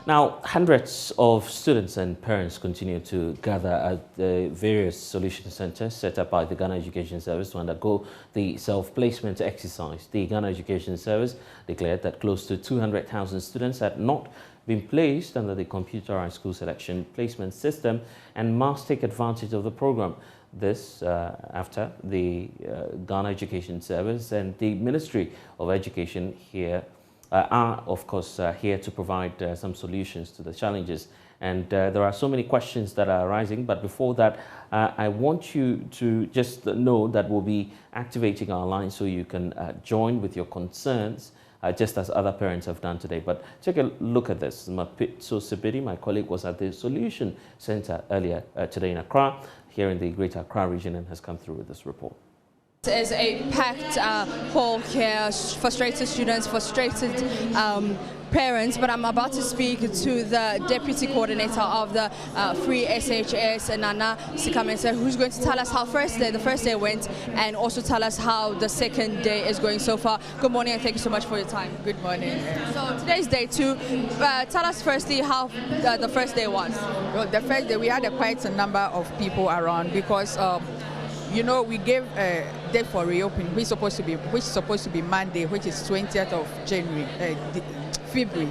Now, hundreds of students and parents continue to gather at the various solution centers set up by the Ghana Education Service to undergo the self-placement exercise. The Ghana Education Service declared that close to 200,000 students had not been placed under the computerized school selection placement system and must take advantage of the program. This after the Ghana Education Service and the Ministry of Education here are, of course, here to provide some solutions to the challenges. And there are so many questions that are arising. But before that, I want you to just know that we'll be activating our line so you can join with your concerns, just as other parents have done today. But take a look at this. Mapitso Sibiri, my colleague, was at the Solution Center earlier today in Accra, here in the Greater Accra region, and has come through with this report. There's a packed hall here, frustrated students, frustrated parents, but I'm about to speak to the Deputy Coordinator of the Free SHS, Nana Sikamense, who's going to tell us how the first day went, and also tell us how the second day is going so far. Good morning and thank you so much for your time. Good morning. So today's day 2. Tell us firstly how the first day was. Well, the first day we had quite a number of people around because you know, we gave a date for reopening, which is supposed to be Monday, which is 20th of February.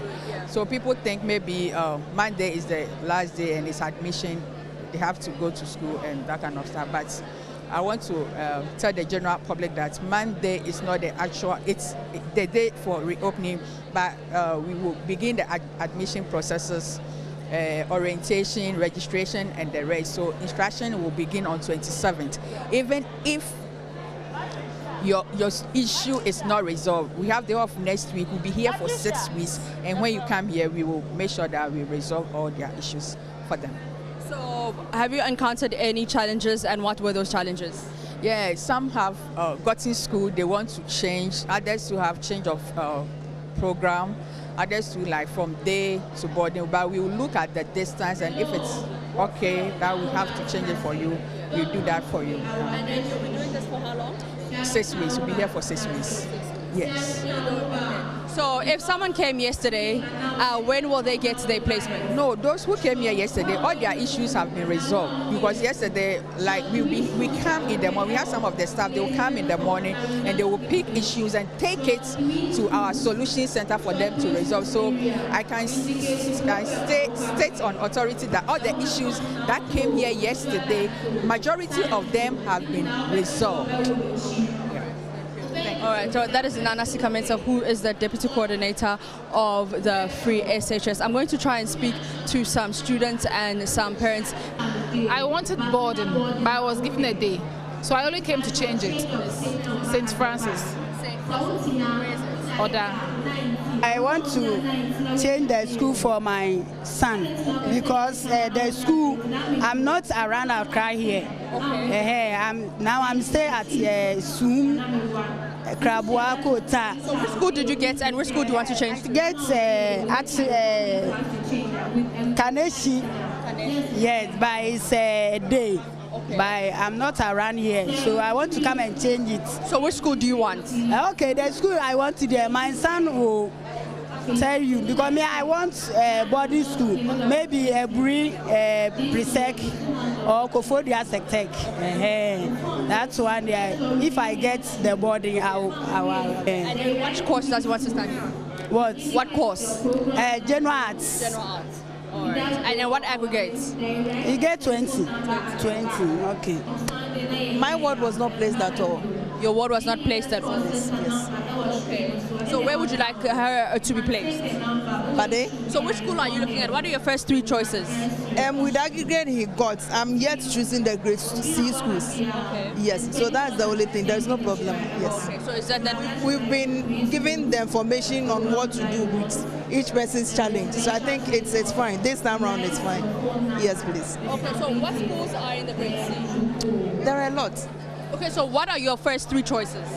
So people think maybe Monday is the last day and it's admission. They have to go to school and that kind of stuff. But I want to tell the general public that Monday is not the actual, it's the date for reopening, but we will begin the admission processes. Orientation, registration, and the rest. So instruction will begin on 27th. Even if your issue is not resolved, we have the off next week. We'll be here for 6 weeks, and when you come here, we will make sure that we resolve all their issues for them. So, have you encountered any challenges, and what were those challenges? Yeah, some have gotten school. They want to change. Others who have change of program. Others to like from day to boarding, but we will look at the distance, and if it's okay that we have to change it for you, we'll do that for you. And then you'll be doing this for how long? 6 weeks. We'll be here for 6 weeks. Yes. So if someone came yesterday, when will they get their placement? No, those who came here yesterday, all their issues have been resolved, because yesterday, like we come in the morning, we have some of the staff, they will come in the morning and they will pick issues and take it to our solution center for them to resolve. So I can state on authority that all the issues that came here yesterday, majority of them have been resolved. All right, so that is Nana Sikamense, who is the Deputy Coordinator of the Free SHS. I'm going to try and speak to some students and some parents. I wanted boarding, but I was given a day, so I only came to change it. St. Francis. Order. I want to change the school for my son because the school, I'm not around Accra here. Okay. I'm staying at Sum, Krabua, Kota. So which school did you get and which school do you want to change? I get at Kaneshi. Yes, by it's a day. Okay. But I'm not around here, so I want to come and change it. So which school do you want? Okay, the school I want to do, my son will tell you, because me I want boarding school, maybe a Presec or Kofodia Sectec. That's one day. If I get the boarding, I will. And then which course does he want to study? What course? General Arts. General Arts. All right. And then what aggregates? You get 20. 20, okay. My word was not placed at all. Your word was not placed at all? Yes. Okay. So where would you like her to be placed? Pardon? So which school are you looking at? What are your first 3 choices? With the aggregate he got, I'm yet choosing the grade C schools. Okay. Yes, so that's the only thing. There's no problem. Yes. Okay. So is that we've been given the information on what to do with each person's challenge. So I think it's fine. This time around it's fine. Yes, please. Okay, so what schools are in the grade C? There are a lot. Okay, so what are your first 3 choices?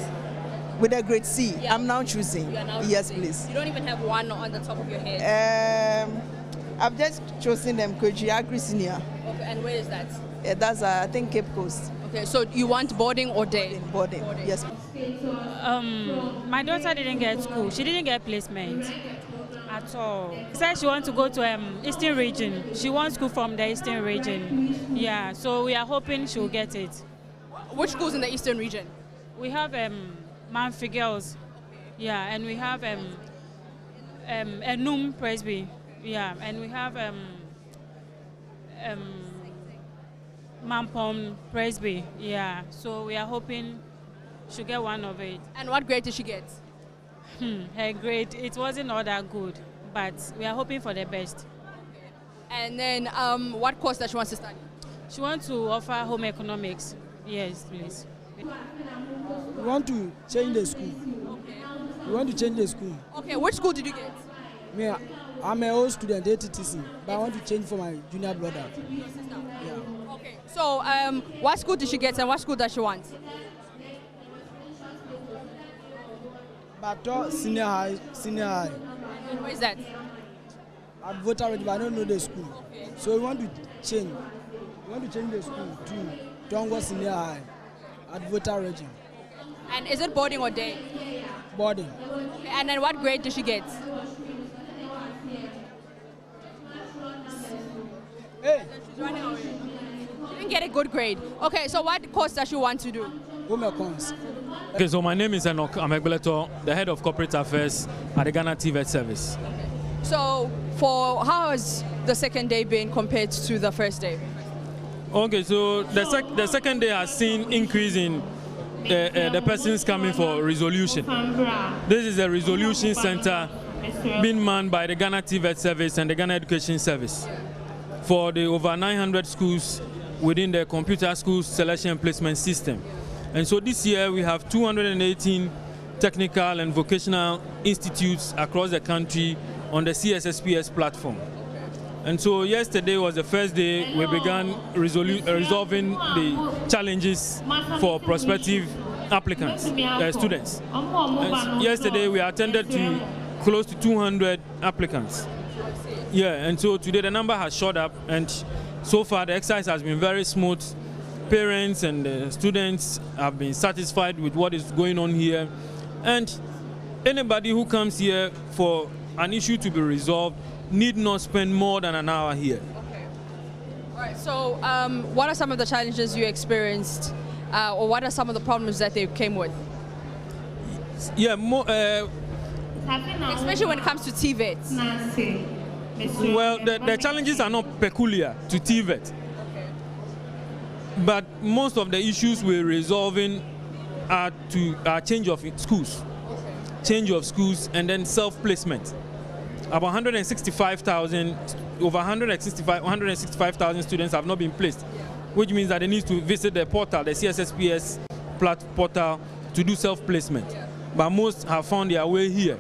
With the grade C, yeah. I'm now choosing. Yes, please. You don't even have one on the top of your head? I've just chosen them, Koji Agri Senior. Okay, and where is that? That's, I think, Cape Coast. Okay, so you want boarding or day? Boarding. Yes. My daughter didn't get school. She didn't get placement. At all. She said she wants to go to Eastern region. She wants school from the Eastern region. Yeah, so we are hoping she'll get it. Which schools in the Eastern region? We have Manfi Girls. Yeah, and we have Enum Presby. Yeah, and we have Mampom Presby. Yeah, so we are hoping she'll get one of it. And what grade did she get? Her grade, it wasn't all that good, but we are hoping for the best. And then what course does she want to study? She wants to offer home economics. Yes, please. We want to change the school. Okay. We want to change the school. Okay, which school did you get? Me, I'm an old student, ATTC, but I want to change for my junior brother. Your sister? Yeah. Okay, so what school did she get and what school does she want? But senior high. Where is that? I've voted already, but I don't know the school. Okay. So we want to change. We want to change the school to Tongo Senior High at Vota region. And is it boarding or day? Boarding. Okay, and then what grade did she get? Hey! She's running away. She didn't get a good grade. Okay, so what course does she want to do? Home econs. Okay, so my name is Enoch Amegbeleto, the head of corporate affairs at the Ghana TVET service. So, how has the second day been compared to the first day? Okay, so the second day has seen increase in the persons coming for resolution. This is a resolution center being manned by the Ghana TVET service and the Ghana Education Service for the over 900 schools within the computer schools selection and placement system. And so this year we have 218 technical and vocational institutes across the country on the CSSPS platform. And so yesterday was the first day we began resolving the challenges for prospective applicants, students. And yesterday we attended to close to 200 applicants. Yeah, and so today the number has shot up, and so far the exercise has been very smooth. Parents and students have been satisfied with what is going on here, and anybody who comes here for an issue to be resolved need not spend more than an hour here. Okay. All right, so what are some of the challenges you experienced, or what are some of the problems that they came with? Yeah, especially when it comes to TVET. Well, the challenges are not peculiar to TVET. But most of the issues we're resolving are change of schools, and then self-placement. About 165,000 students have not been placed, which means that they need to visit the portal, the CSSPS portal, to do self-placement. But most have found their way here,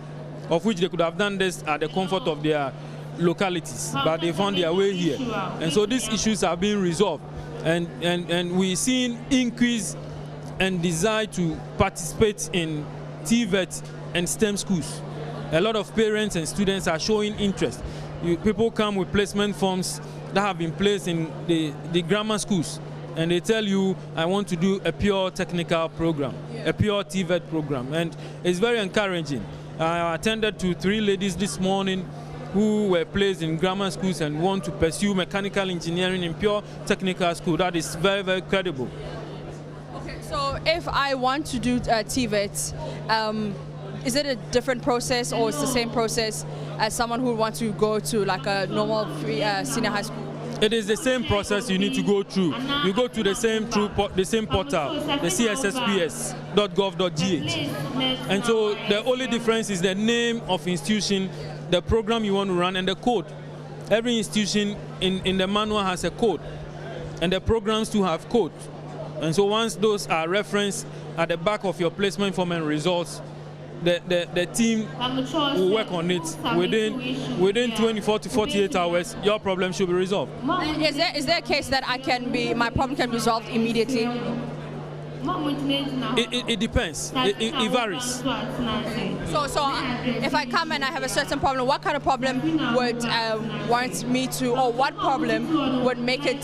of which they could have done this at the comfort of their localities, but they found their way here. And so these issues are being resolved. And we're seeing increase and desire to participate in TVET and STEM schools. A lot of parents and students are showing interest. People come with placement forms that have been placed in the grammar schools, and they tell you, I want to do a pure technical program, a pure TVET program, and it's very encouraging. I attended to 3 ladies this morning who were placed in grammar schools and want to pursue mechanical engineering in pure technical school. That is very, very credible. Okay, so if I want to do TVET, is it a different process, or it's the same process as someone who wants to go to like a normal senior high school? It is the same process you need to go through. You go to the same portal, the CSSPS.gov.gh. And so the only difference is the name of institution, the program you want to run, and the code. Every institution in the manual has a code, and the programs too have code. And so once those are referenced at the back of your placement form and results, the team will work on it within 24 to 48 hours. Your problem should be resolved. Is there a case that my problem can be resolved immediately? It depends. It varies. So if I come and I have a certain problem, what kind of problem would warrant me to, or what problem would make it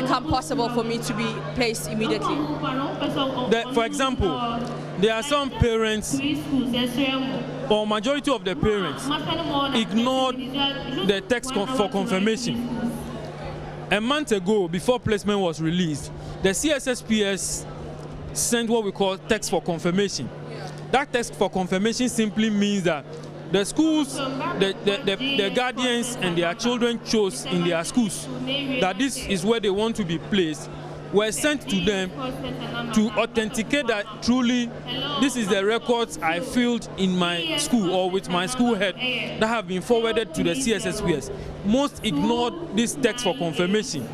become possible for me to be placed immediately? For example, there are some parents or majority of the parents ignored the text for confirmation. A month ago, before placement was released, the CSSPS sent what we call text for confirmation. That text for confirmation simply means that the schools, the guardians and their children chose in their schools that this is where they want to be placed, were sent to them to authenticate that truly this is the records I filled in my school or with my school head that have been forwarded to the CSSPS. Most ignored this text for confirmation.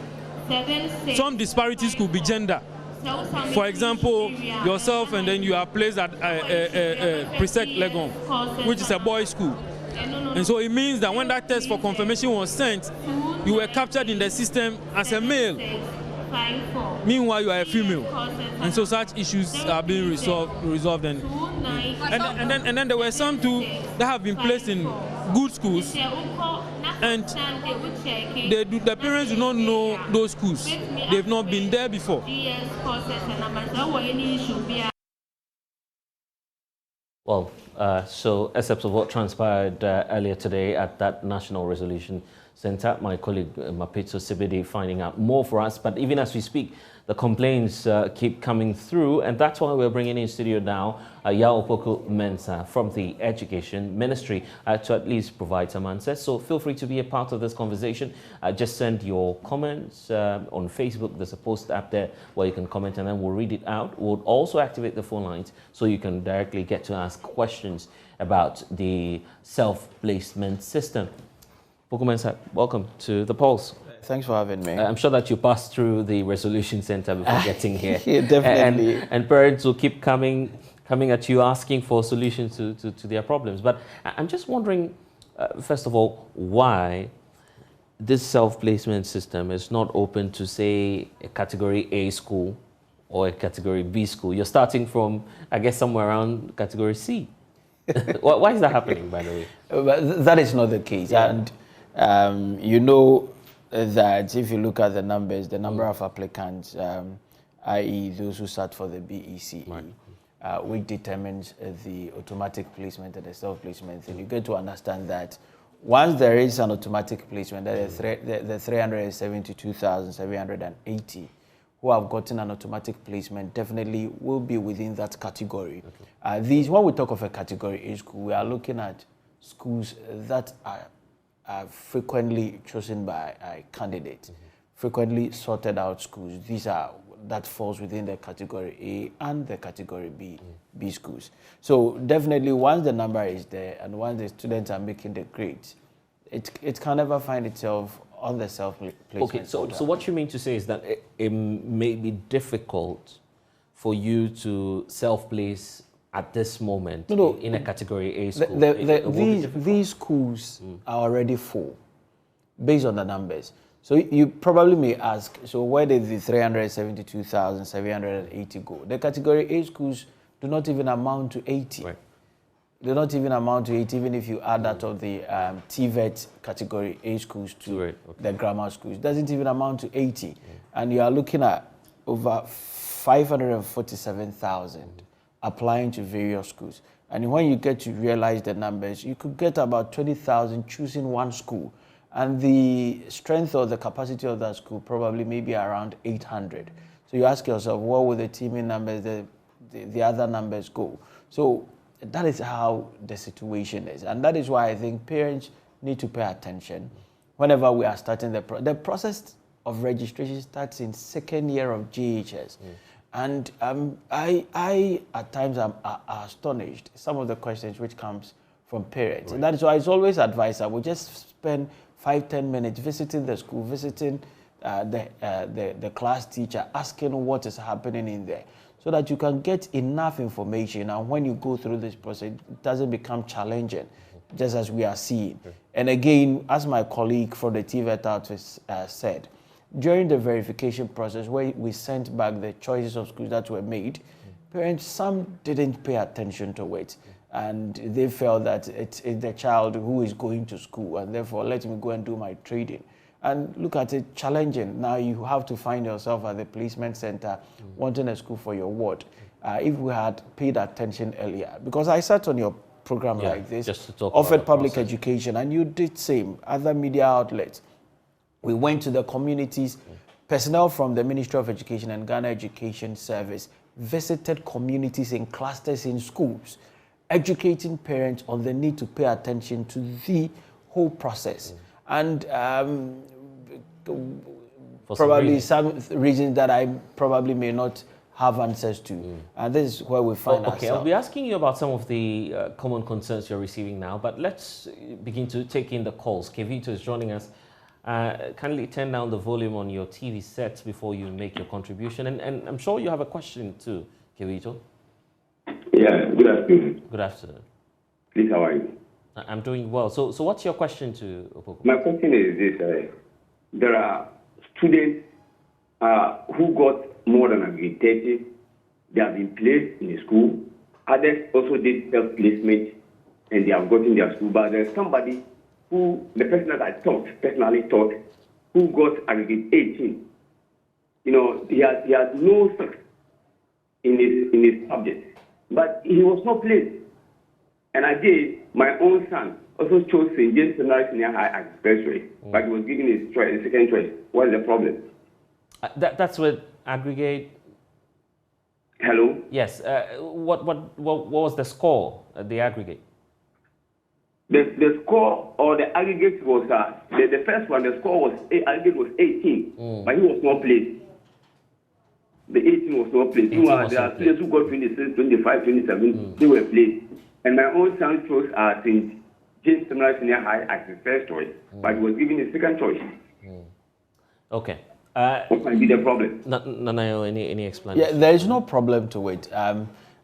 Some disparities could be gender. For example, yourself and then you are placed at Presec Legon, which is a boys' school. And so it means that when that test for confirmation was sent, you were captured in the system as a male. Meanwhile, you are a female. And so such issues are being resolved. And then there were some too that have been placed in good schools, and the parents do not know those schools. They've not been there before. Well, so except of what transpired earlier today at that National Resolution Center, my colleague Mapitso Sibidi finding out more for us. But even as we speak, the complaints keep coming through, and that's why we're bringing in studio now Yao Opoku Mensah from the Education Ministry to at least provide some answers. So feel free to be a part of this conversation. Just send your comments on Facebook. There's a post up there where you can comment, and then we'll read it out. We'll also activate the phone lines so you can directly get to ask questions about the self-placement system. Opoku Mensah, welcome to The Pulse. Thanks for having me. I'm sure that you passed through the Resolution Center before getting here. Yeah, definitely. And parents will keep coming at you asking for solutions to their problems. But I'm just wondering, first of all, why this self-placement system is not open to, say, a Category A school or a Category B school. You're starting from, I guess, somewhere around Category C. Why is that happening, by the way? But that is not the case. Yeah. And you know that if you look at the numbers, the number of applicants, i.e. those who sat for the BECE, right, which determines the automatic placement and the self-placement thing, you get to understand that once there is an automatic placement, the 372,780 who have gotten an automatic placement definitely will be within that category. Okay. When we talk of a Category A school, we are looking at schools that are frequently chosen by candidates, frequently sorted out schools. That falls within the Category A and the Category B schools. So definitely once the number is there and once the students are making the grades, it can never find itself on the self-placement. Okay, so what you mean to say is that it may be difficult for you to self-place at this moment in a Category A school? These schools are already full, based on the numbers. So you probably may ask, so where did the 372,780 go? The Category A schools do not even amount to 80. Right. They don't even amount to 80, even if you add that of the TVET Category A schools to the grammar schools. It doesn't even amount to 80. And you are looking at over 547,000 applying to various schools. And when you get to realize the numbers, you could get about 20,000 choosing one school. And the strength or the capacity of that school probably maybe around 800. So you ask yourself, what will the teaming numbers, the other numbers go? So that is how the situation is. And that is why I think parents need to pay attention whenever we are starting the process of registration starts in second year of JHS. And I at times am astonished some of the questions which comes from parents. Right. And that is why it's always advisable just spend 5-10 minutes visiting the school, visiting the class teacher, asking what is happening in there, so that you can get enough information. And when you go through this process, it doesn't become challenging, just as we are seeing. Okay. And again, as my colleague from the TVET office said, during the verification process, where we sent back the choices of schools that were made, parents, some didn't pay attention to it. And they felt that it's the child who is going to school, and therefore let me go and do my trading. And look at it, challenging. Now you have to find yourself at the placement center wanting a school for your ward. If we had paid attention earlier, because I sat on your program like this, just to talk offered about public process. education, and you did same, other media outlets. We went to the communities, personnel from the Ministry of Education and Ghana Education Service visited communities in clusters in schools, educating parents on the need to pay attention to the whole process. And probably some reasons that I probably may not have answers to. And this is where we find ourselves. Okay, I'll be asking you about some of the common concerns you're receiving now, but let's begin to take in the calls. Kevito is joining us. Kindly turn down the volume on your TV set before you make your contribution. And I'm sure you have a question too, Kevito. Yeah, good afternoon. Good afternoon. Please, how are you? I'm doing well. So what's your question to Opoku? My question is this. There are students who got more than a grade 30. They have been placed in a school. Others also did self-placement and they have gotten their school. But there's somebody who, the person that I personally taught, who got a grade 18. You know, he has no success in his subject. But he was not placed. And again, my own son also chose St. James Seminary Senior High as his first choice, but he was given his second choice. What is the problem? That's with aggregate. Hello? Yes. What was the score at the aggregate? The score or the aggregate was the first one. The score was aggregate was 18, but he was not placed. The 18 was not placed. There are students who got 26, 25, 27. They were placed. And my own son chose St. James Seminary Senior High as his first choice, but he was given his second choice. Okay. What might be the problem? Nanayo, any explanation? Yeah, there is no problem to it.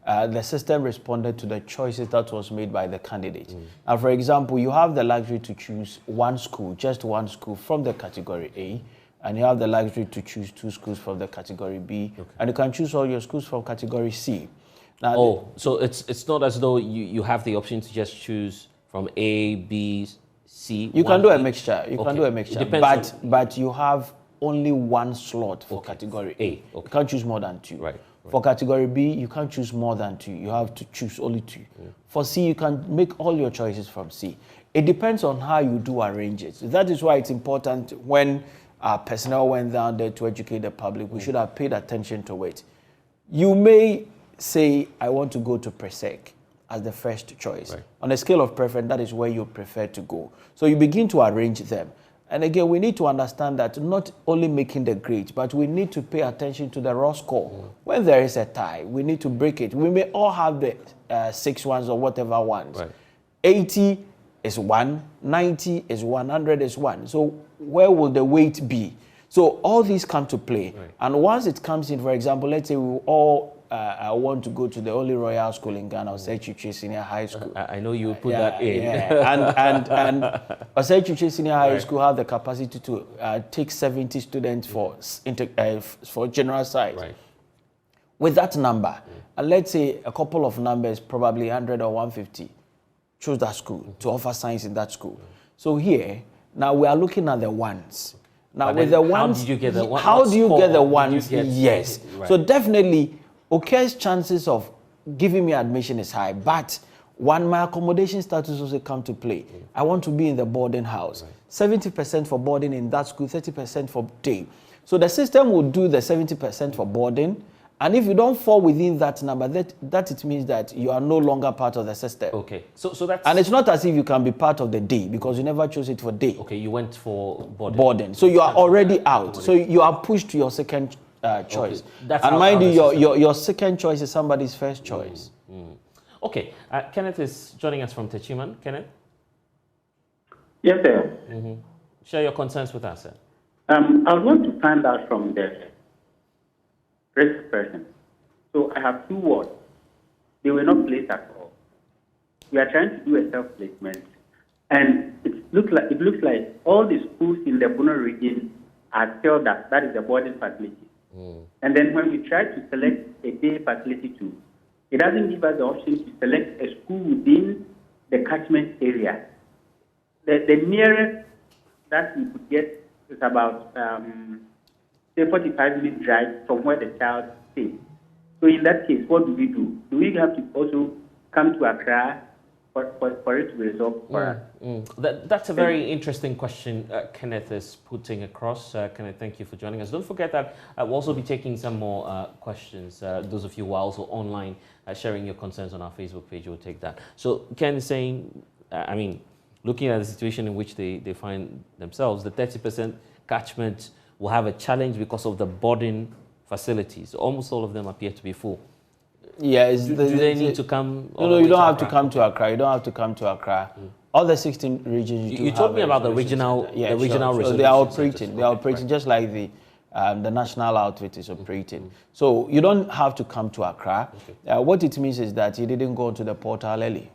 The system responded to the choices that was made by the candidate. Now, for example, you have the luxury to choose one school, just one school from the category A, and you have the luxury to choose 2 schools from the category B, and you can choose all your schools from category C. Now, so it's not as though you have the option to just choose from A, B, C. You can do a mixture. You Okay. can do a mixture, It depends but you have only one slot for category A. You can't choose more than 2. Right. For category B, you can't choose more than 2. You have to choose only 2. For C, you can make all your choices from C. It depends on how you do arrange it. That is why it's important when our personnel went down there to educate the public, we should have paid attention to it. You may say, I want to go to Presec as the first choice. Right. On a scale of preference, that is where you prefer to go. So you begin to arrange them. And again, we need to understand that not only making the grades, but we need to pay attention to the raw score. When there is a tie, we need to break it. We may all have the 6 ones or whatever ones. Right. 80 is 1, 90 is 1, 100 is 1. So where will the weight be? So all these come to play. Right. And once it comes in, for example, let's say we all want to go to the only royal school in Ghana, Osei Chiche Senior High School. I know you put that in. Yeah. and Osei Chiche Senior High School have the capacity to take 70 students for general science. Right. With that number, and let's say a couple of numbers, probably 100 or 150, choose that school to offer science in that school. So here, now we are looking at the ones. Now with the ones, how did you get the ones? How do you get the ones? Yes. Right. So definitely, Oke's chances of giving me admission is high, but my accommodation status also come to play. I want to be in the boarding house. 70% for boarding in that school, 30% for day. So the system will do the 70% for boarding, and if you don't fall within that number, that it means that you are no longer part of the system. Okay, so that's... And it's not as if you can be part of the day, because you never chose it for day. Okay, you went for boarding. So you are already out. So you are pushed to your second choice. Okay. That's and mind you, your second choice is somebody's first choice. Okay, Kenneth is joining us from Techiman. Kenneth? Yes, sir. Share your concerns with us, sir. I want to find out from the risk person. So I have 2 wards. They were not placed at all. We are trying to do a self-placement, and it looks like all the schools in the Bono region are still that is the boarding facility. And then when we try to select a day facility too, it doesn't give us the option to select a school within the catchment area. The nearest that we could get is about, say, 45-minute drive from where the child stays. So in that case, what do? Do we have to also come to Accra for it to be resolved for us. That's a very interesting question Kenneth is putting across. Kenneth, thank you for joining us. Don't forget that we'll also be taking some more questions. Those of you who are also online sharing your concerns on our Facebook page, we'll take that. So Ken is saying, I mean, looking at the situation in which they find themselves, the 30% catchment will have a challenge because of the boarding facilities. Almost all of them appear to be full. Yeah, do they need to come? No, you don't have to come to Accra. You don't have to come to Accra. All the 16 regions. You told me about the regional, yeah, regional. So they are operating. They are operating just like the national outfit is operating. So you don't have to come to Accra. What it means is that he didn't go to the portal early,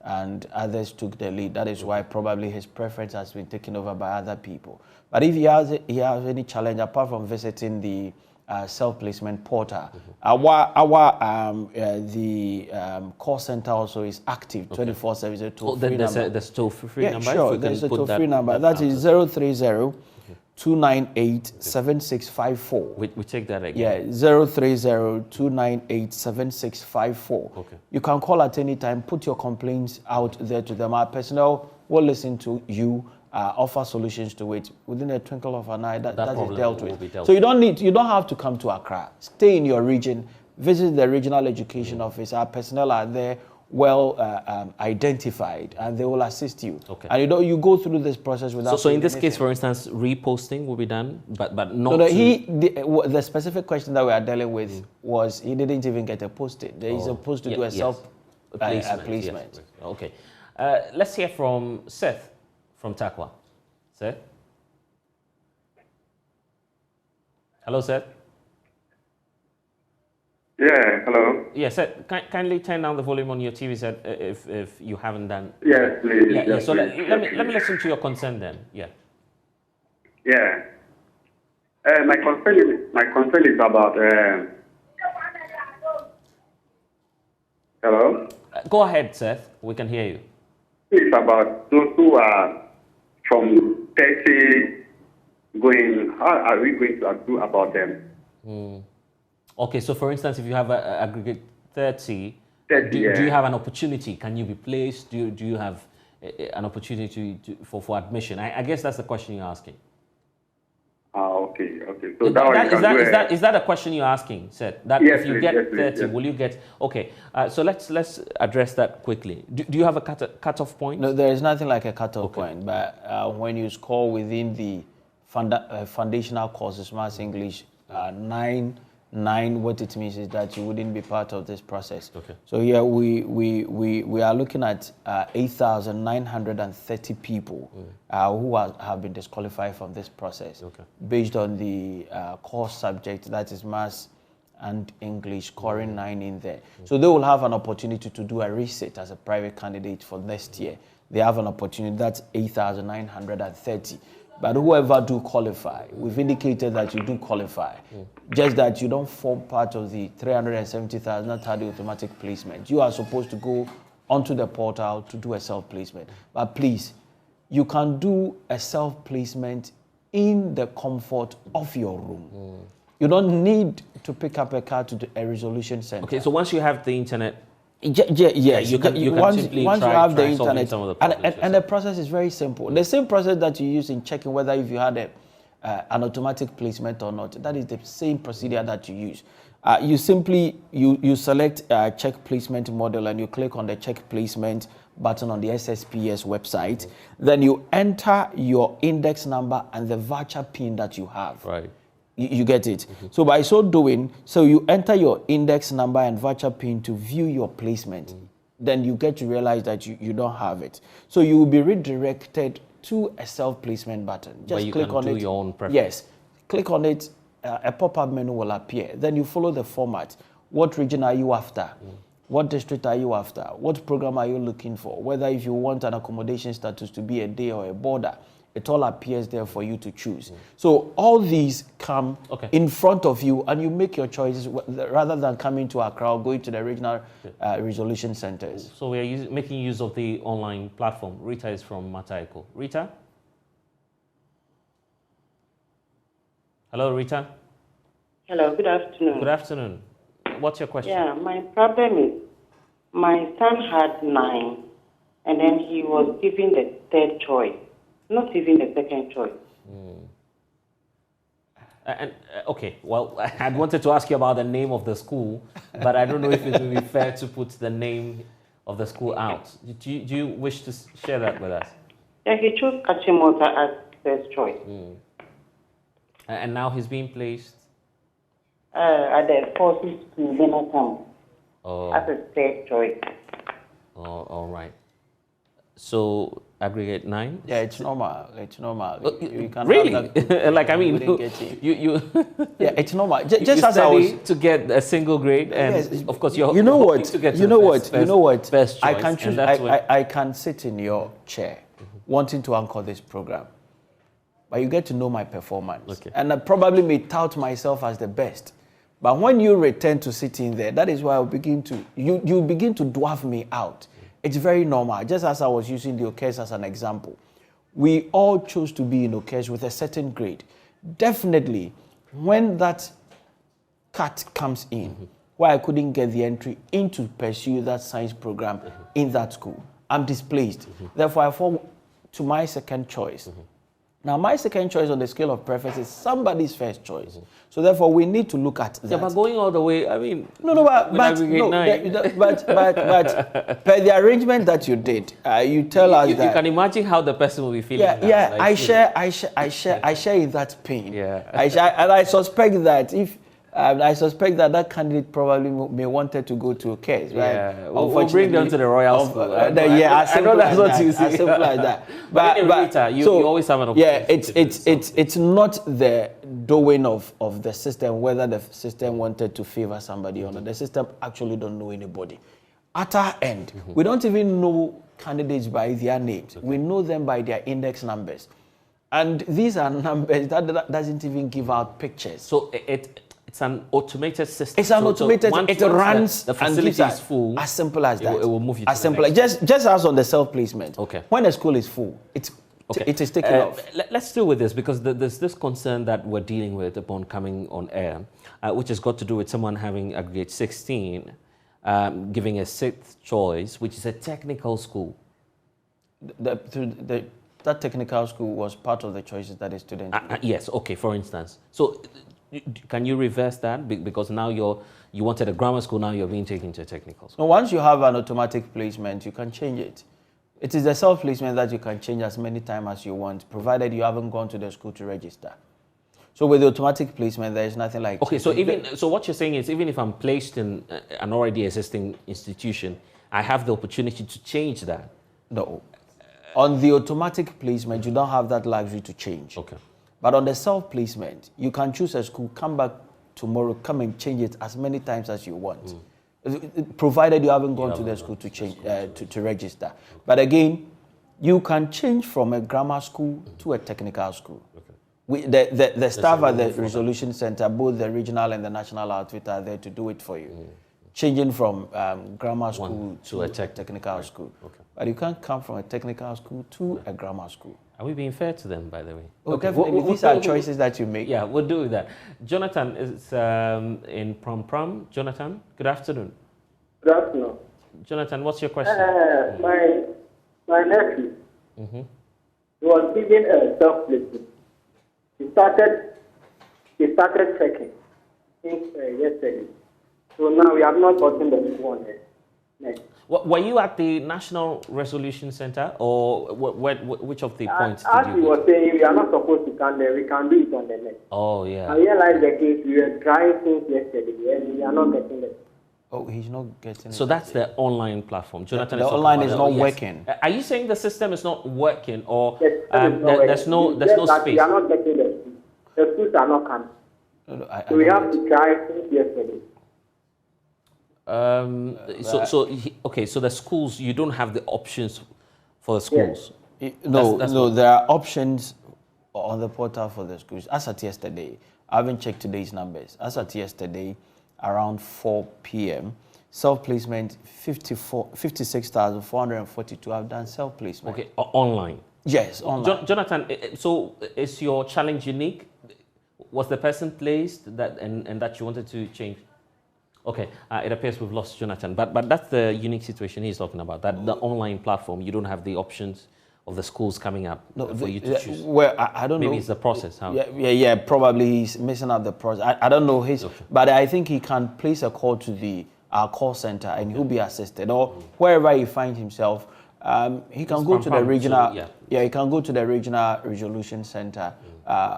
and others took the lead. That is why probably his preference has been taken over by other people. But if he has any challenge apart from visiting the self-placement portal, the call center also is active 24/7. There's a toll-free number. Yeah, sure. There's a toll-free number. That is 030-298-7654. We take that again. Yeah, 030-298-7654. Okay. You can call at any time. Put your complaints out there to them. Our personnel will listen to you. Offer solutions to it within a twinkle of an eye. That is dealt with. So you don't have to come to Accra. Stay in your region. Visit the regional education office. Our personnel are there, well identified, and they will assist you. Okay. And you go through this process without. So in this case, for instance, reposting will be done, but not. No, the specific question that we are dealing with was he didn't even get a posting. He's supposed to do a placement. Yes. Okay. Let's hear from Seth from Takwa. Seth? Hello, Seth? Yeah, hello. Yeah, Seth, kindly turn down the volume on your TV set if you haven't done. Yes, please. Yeah, yes, so please. let me listen to your concern then. Yeah. Yeah. My concern is about. Hello? Go ahead, Seth. We can hear you. It's about those who are from 30 going. How are we going to do about them? Okay, so for instance, if you have an aggregate 30, do you have an opportunity? Can you be placed? Do you have an opportunity for admission? I guess that's the question you're asking. Okay. So is that a question you're asking, Seth? That yes, if you get 30, will you get? Okay, so let's address that quickly. Do you have a cutoff point? No, there is nothing like a cutoff point. But when you score within the foundational courses, Maths, English, 9, what it means is that you wouldn't be part of this process. Okay. So here we are looking at 8,930 people who have been disqualified from this process based on the course subject, that is Maths and English, scoring 9 in there. So they will have an opportunity to do a resit as a private candidate for next year. They have an opportunity, that's 8,930. But whoever do qualify, we've indicated that you do qualify. Just that you don't form part of the 370,000 not had the automatic placement. You are supposed to go onto the portal to do a self-placement. But please, you can do a self-placement in the comfort of your room. You don't need to pick up a car to a resolution center. Okay, so once you have the internet, yes, you can simply once try, you have the internet, internet, and the process is very simple. The same process that you use in checking whether if you had an automatic placement or not, that is the same procedure that you use. You simply you select check placement model and you click on the check placement button on the CSSPS website. Then you enter your index number and the voucher PIN that you have. Right. You get it. So by so doing, you enter your index number and voucher PIN to view your placement. Then you get to realize that you don't have it. So you will be redirected to a self-placement button. Just click on it. Your own preference. Yes. Click on it. A pop-up menu will appear. Then you follow the format. What region are you after? What district are you after? What program are you looking for? Whether if you want an accommodation status to be a day or a border. It all appears there for you to choose. So all these come in front of you and you make your choices rather than coming to Accra or going to the regional resolution centers. So we are making use of the online platform. Rita is from Mataiko. Rita? Hello, Rita? Hello, good afternoon. Good afternoon. What's your question? Yeah, my problem is my son had 9 and then he was given the third choice, not even the second choice. Okay, well, I had wanted to ask you about the name of the school, but I don't know if it would be fair to put the name of the school out. Do you wish to share that with us? Yeah, he chose Kachimota as first choice. And now he's being placed? At the Forces School, Benatown, as a third choice. Oh, all right. So aggregate 9? Yeah, it's normal. It's normal. You can really? have that Like, I mean, you yeah, it's normal. Just you as I was to get a single grade, and yes, of course you're you know what to get to you know what first, you know what first choice, I can choose. I can sit in your chair, wanting to anchor this program, but you get to know my performance, and I probably may tout myself as the best. But when you return to sitting there, that is why I begin to you begin to dwarf me out. It's very normal. Just as I was using the OKES as an example, we all chose to be in OKES with a certain grade. Definitely, when that cut comes in, where I couldn't get the entry into pursue that science program in that school, I'm displaced. Therefore, I fall to my second choice. Now, my second choice on the scale of preference is somebody's first choice. So, therefore, we need to look at that. Yeah, but going all the way, I mean, but per the arrangement that you did, you tell us that you can imagine how the person will be feeling. Yeah, now. I share in that pain. Yeah, and I suspect that if. I suspect that candidate probably may wanted to go to a case, right? Yeah, we'll bring them to the Royal School. I know that's what you see. As simple as that. But you always have an opportunity. Yeah, it's not the doing of the system, whether the system wanted to favor somebody or not. The system actually don't know anybody. At our end, we don't even know candidates by their names. We know them by their index numbers. And these are numbers that doesn't even give out pictures. So it's an automated system. It's an automated. It runs the facility is full. As simple as that. It will move you. As simple as just as on the self-placement. Okay. When a school is full, it is taken off. Let's deal with this because there's this concern that we're dealing with upon coming on air, which has got to do with someone having aggregate 16, giving a sixth choice, which is a technical school. That technical school was part of the choices that a student made. Yes. Okay. For instance, so. Can you reverse that? Because now you wanted a grammar school, now you're being taken to a technical school. No, once you have an automatic placement, you can change it. It is the self-placement that you can change as many times as you want, provided you haven't gone to the school to register. So with the automatic placement, there is nothing like... Okay, so what you're saying is even if I'm placed in an already existing institution, I have the opportunity to change that? No. On the automatic placement, you don't have that luxury to change. Okay. But on the self-placement, you can choose a school, come back tomorrow, come and change it as many times as you want, provided you haven't gone to the school to change to register. But again, you can change from a grammar school to a technical school. The staff at the Resolution Center, both the regional and the national outfit, are there to do it for you. Changing from grammar school to a technical school. Okay. But you can't come from a technical school to a grammar school. Are we being fair to them, by the way? Okay, these are choices that you make. Yeah, we'll do that. Jonathan is in Prom. Jonathan, good afternoon. Good afternoon. Jonathan, what's your question? My nephew, he was given a self-placement. He started checking since yesterday. So now we have not gotten the school on it. Next. Were you at the National Resolution Center, or which of the points as did we you were saying, we are not supposed to come there. We can do it on the net. Oh, yeah. I realized the case. We were trying since yesterday, and we are not getting it. Oh, he's not getting it. So that's the online platform. Jonathan, the online is not working. Are you saying the system is not working, or there's no space? We are not getting the schools. The schools are not coming. So we have to try since yesterday. So the schools, you don't have the options for the schools. Yes. No, there are options on the portal for the schools. As at yesterday, I haven't checked today's numbers. As at yesterday, around 4 p.m., self-placement 56,442 have done self-placement. Okay, online? Yes, online. Jonathan, so is your challenge unique? Was the person placed and that you wanted to change? Okay, it appears we've lost Jonathan, but that's the unique situation he's talking about, that the online platform, you don't have the options of the schools coming up for you to choose. Well, I don't know. Maybe it's the process. How? Yeah, probably he's missing out the process. I don't know his, but I think he can place a call to our call center and he'll be assisted, or wherever he finds himself. He can go to the regional. He can go to the regional resolution center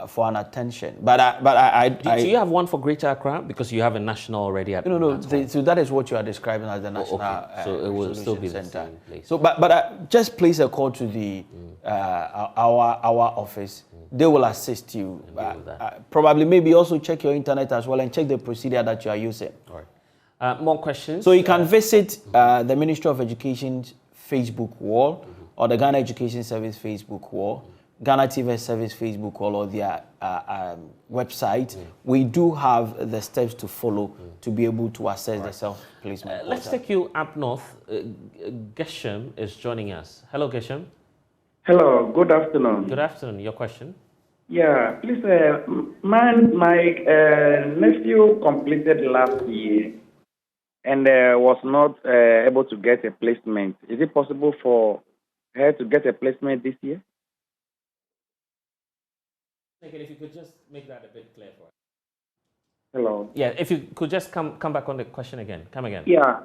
for an attention. Do you have one for Greater Accra, because you have a national already? No. So that is what you are describing as the national. So it will still be center. the same place. So, but just place a call to our office. They will assist you. Probably, maybe also check your internet as well and check the procedure that you are using. All right. More questions? So you can visit the Ministry of Education's Facebook wall, or the Ghana Education Service Facebook wall, Ghana TV Service Facebook wall, or their website. We do have the steps to follow to be able to assess the self-placement. Let's take you up north. Geshem is joining us. Hello, Geshem. Hello, good afternoon. Good afternoon. Your question? Yeah, please, my nephew completed last year and was not able to get a placement. Is it possible for her to get a placement this year? If you could just make that a bit clear for us. Hello. Yeah, if you could just come back on the question again. Come again. Yeah.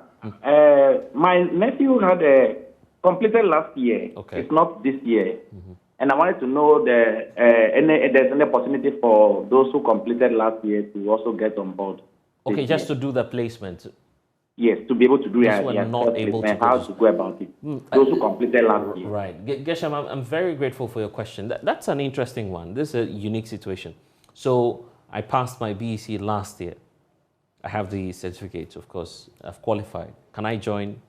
My nephew had completed last year. Okay. It's not this year. And I wanted to know there's any opportunity for those who completed last year to also get on board. Okay, just to do the placement. Yes, to be able to do it. Those who are not able to how to go about it. Those who completed last year. Right. Geshem, I'm very grateful for your question. That's an interesting one. This is a unique situation. So I passed my BEC last year. I have the certificate, of course. I've qualified. Can I join?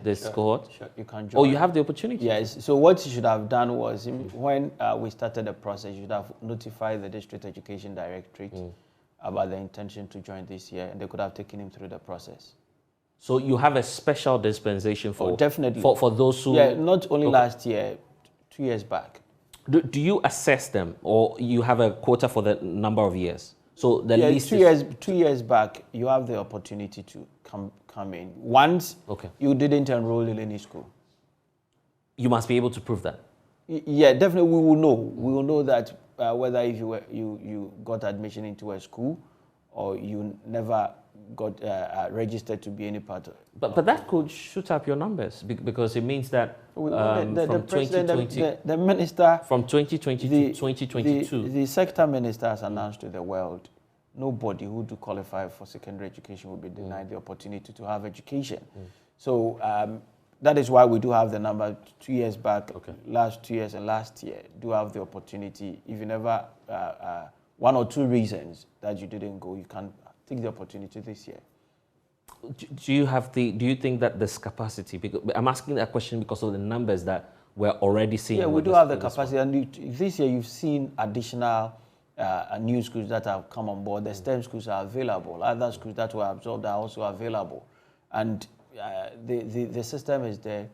This cohort? Sure, you can join. Oh, you have the opportunity? Yes. So what you should have done was, when we started the process, you should have notified the District Education Directorate about the intention to join this year, and they could have taken him through the process. So you have a special dispensation for definitely for those who not only last year, 2 years back. Do you assess them, or you have a quota for the number of years? So the least 2 years back, you have the opportunity to come in. Once you didn't enroll in any school, you must be able to prove that. Yeah, definitely. We will know. We will know that whether if you got admission into a school or you never got registered to be any part of it. But that could shoot up your numbers, because it means that from 2020, the minister from 2020 to 2022, the sector minister has announced to the world, nobody who do qualify for secondary education will be denied the opportunity to have education. So that is why we do have the number 2 years back, last 2 years and last year, do have the opportunity. If you never, one or two reasons that you didn't go, you can take the opportunity this year. Do you think that there's capacity? Because I'm asking that question because of the numbers that we're already seeing. Yeah, we do have the capacity. And this year you've seen additional new schools that have come on board. The STEM schools are available. Other schools that were absorbed are also available. And the system is there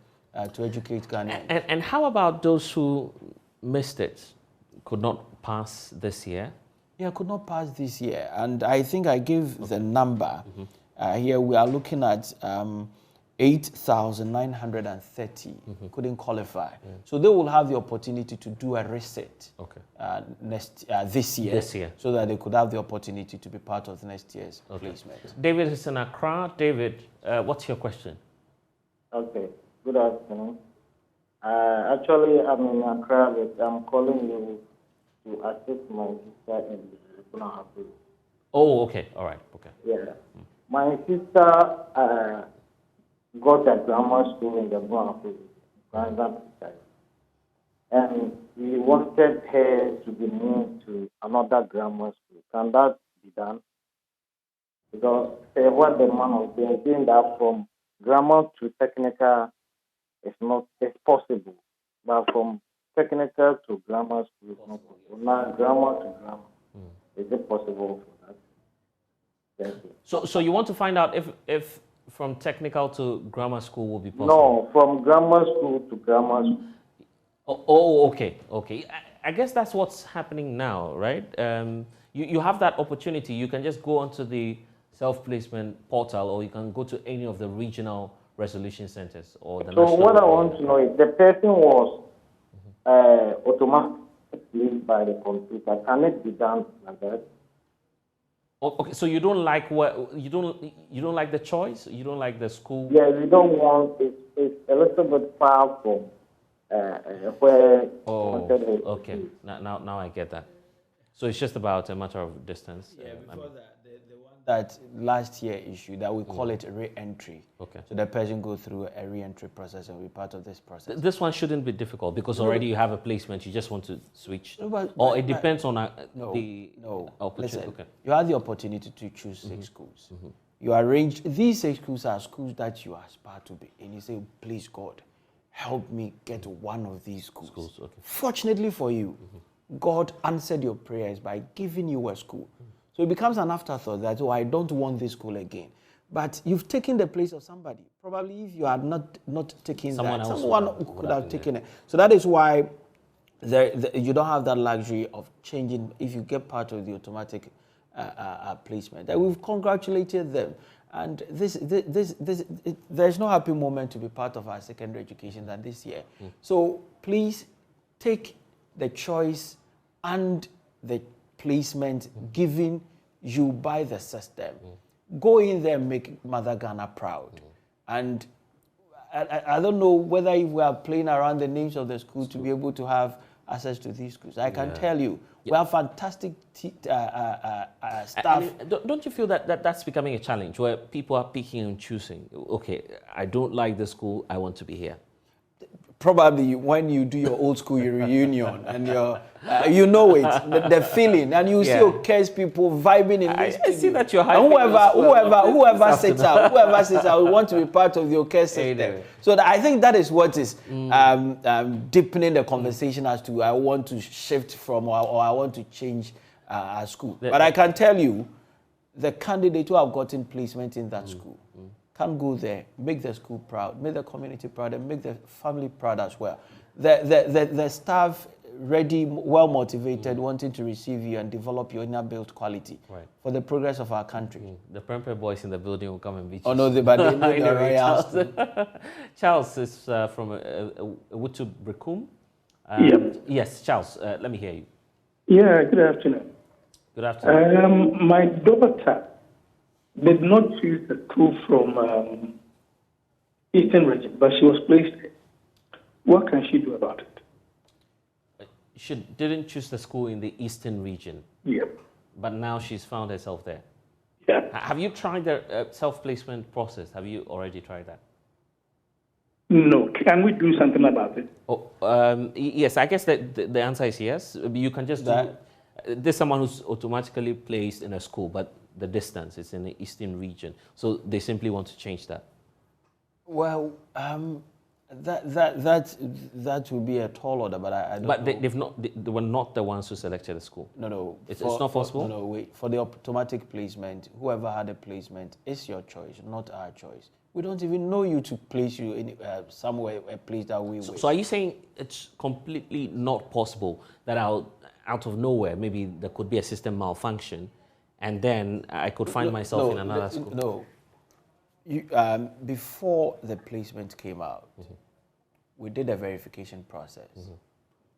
to educate Ghanaians. And how about those who missed it, could not pass this year? Yeah, could not pass this year. And I think I gave the number. Here we are looking at 8,930 couldn't qualify. So they will have the opportunity to do a reset this year, so that they could have the opportunity to be part of next year's placement. David is in Accra. David, what's your question? Okay, good afternoon. Actually, I'm in Accra, but I'm calling you to assist my sister in the Ghana. Oh, okay, all right, okay. Yeah. My sister got a grammar school in the Ghana, and we wanted her to be moved to another grammar school. Can that be done? Because what the man was doing that from grammar to technical is not possible, but from technical to grammar school is not possible. Now grammar to grammar, is it possible for that? Thank you. So you want to find out if from technical to grammar school will be possible? No, from grammar school to grammar school. Oh, okay. I guess that's what's happening now, right? You have that opportunity. You can just go onto the self-placement portal, or you can go to any of the regional resolution centers or the So national. what I want to know is the person was automatically by the computer. Can it be done like that? Okay, so you don't like you don't like the choice? You don't like the school? Yeah, we don't want it's a little bit far from where. Oh, okay. Now I get that. So it's just about a matter of distance. Yeah, before the one that last year issue that we call it re-entry. Okay. So the person go through a re-entry process and be part of this process. This one shouldn't be difficult because already you have a placement. You just want to switch, No, or it depends on the opportunity. Listen, okay. You have the opportunity to choose 6 schools. You arrange these 6 schools are schools that you aspire to be, and you say, please God, help me get one of these schools. Okay. Fortunately for you, God answered your prayers by giving you a school. So it becomes an afterthought that, oh, I don't want this school again. But you've taken the place of somebody. Probably if you had not taken someone could have taken it. So that is why you don't have that luxury of changing if you get part of the automatic placement. That we've congratulated them. And there's no happy moment to be part of our secondary education than this year. So please take the choice and the placement given you by the system. Go in there and make Mother Ghana proud. And I don't know whether if we are playing around the names of the school to be able to have access to these schools. I can tell you, we have fantastic staff. Don't you feel that that's becoming a challenge where people are picking and choosing? Okay, I don't like the school, I want to be here. Probably when you do your old school reunion and you know it, the feeling, and you see your case people vibing in this. I see that you're hyping. Whoever sits out, we want to be part of your case system. So I think that is what is deepening the conversation as to I want to shift from or I want to change our school. But I can tell you, the candidate who have gotten placement in that school can go there, make the school proud, make the community proud, and make the family proud as well. The staff ready, well motivated, wanting to receive you and develop your inner built quality for the progress of our country. The Prempeh boys in the building will come and beat you. Oh no, but they know the Charles is from Wutu Brekum. Yes, Charles, let me hear you. Yeah, good afternoon. Good afternoon. My daughter did not choose the school from Eastern region, but she was placed there. What can she do about it? She didn't choose the school in the Eastern region. Yep. But now she's found herself there. Yeah. Have you tried the self-placement process? Have you already tried that? No. Can we do something about it? Oh, yes, I guess that the answer is yes. You can just do. There's someone who's automatically placed in a school, but the distance is in the Eastern region. So they simply want to change that. Well, that would be a tall order, but I don't know. They were not the ones who selected the school. No. It's not possible? No, wait. For the automatic placement, whoever had a placement, it's your choice, not our choice. We don't even know you to place you in somewhere, a place that we wish. So are you saying it's completely not possible that out of nowhere, maybe there could be a system malfunction, and then I could find myself in another school? No. Before the placement came out, we did a verification process.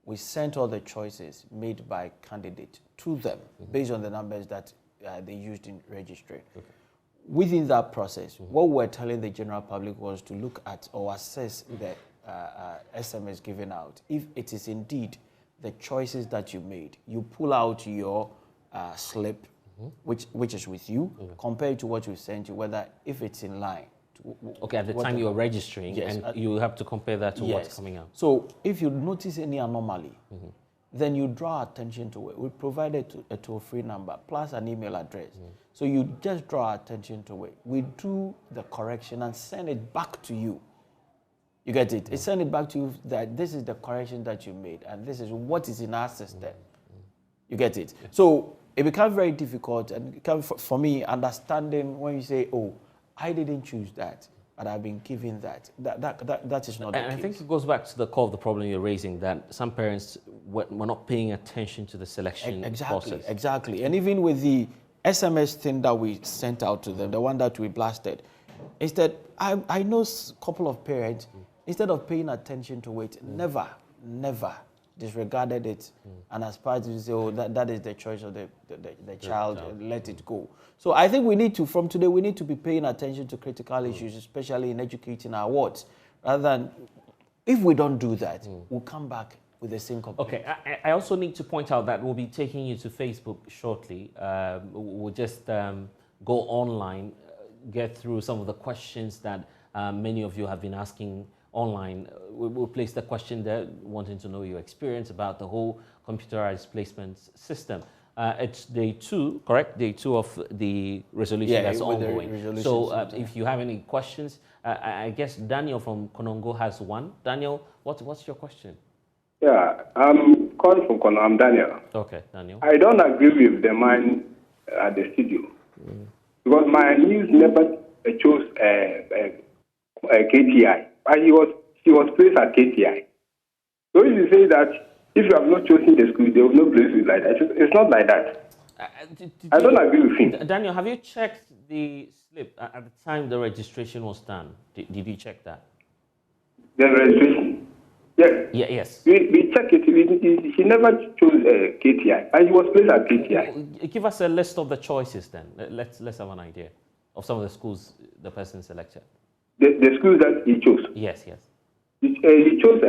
We sent all the choices made by candidate to them based on the numbers that they used in registering. Within that process, what we're telling the general public was to look at or assess the SMS given out. If it is indeed the choices that you made, you pull out your slip, which is with you, compared to what we sent you, whether if it's in line. Okay, at the time you're registering, and you have to compare that to what's coming out. So if you notice any anomaly, then you draw attention to it. We provided a toll-free number plus an email address. So you just draw attention to it. We do the correction and send it back to you. You get it? It send it back to you that this is the correction that you made and this is what is in our system. You get it? So it becomes very difficult, and for me, understanding when you say, oh, I didn't choose that, but I've been given that. That is not the case. I think it goes back to the core of the problem you're raising, that some parents were not paying attention to the selection process. Exactly. And even with the SMS thing that we sent out to them, the one that we blasted, is that I know a couple of parents, instead of paying attention to it, never disregarded it, and as part of say, oh, that is the choice of the child, let it go. So I think we need to, from today, we need to be paying attention to critical issues, especially in educating our wards, rather than, if we don't do that, we'll come back with the same complaint. Okay, I also need to point out that we'll be taking you to Facebook shortly. We'll just go online, get through some of the questions that many of you have been asking online. We'll place the question there, wanting to know your experience about the whole computerized placement system. It's day 2, correct? Day 2 of the resolution that's ongoing. So if you have any questions, I guess Daniel from Konongo has one. Daniel, what's your question? Yeah, I'm calling from Konongo. I'm Daniel. Okay, Daniel. I don't agree with the man at the studio because my niece never chose KTI. He was placed at KTI. So if you say that if you have not chosen the school, there was no place like that. It's not like that. I don't agree with him. Daniel, have you checked the slip at the time the registration was done? Did you check that? The registration? Yes. Yeah, yes. We checked it. He never chose KTI, and he was placed at KTI. Give us a list of the choices then. Let's have an idea of some of the schools the person selected. The schools that he chose? Yes, yes. He chose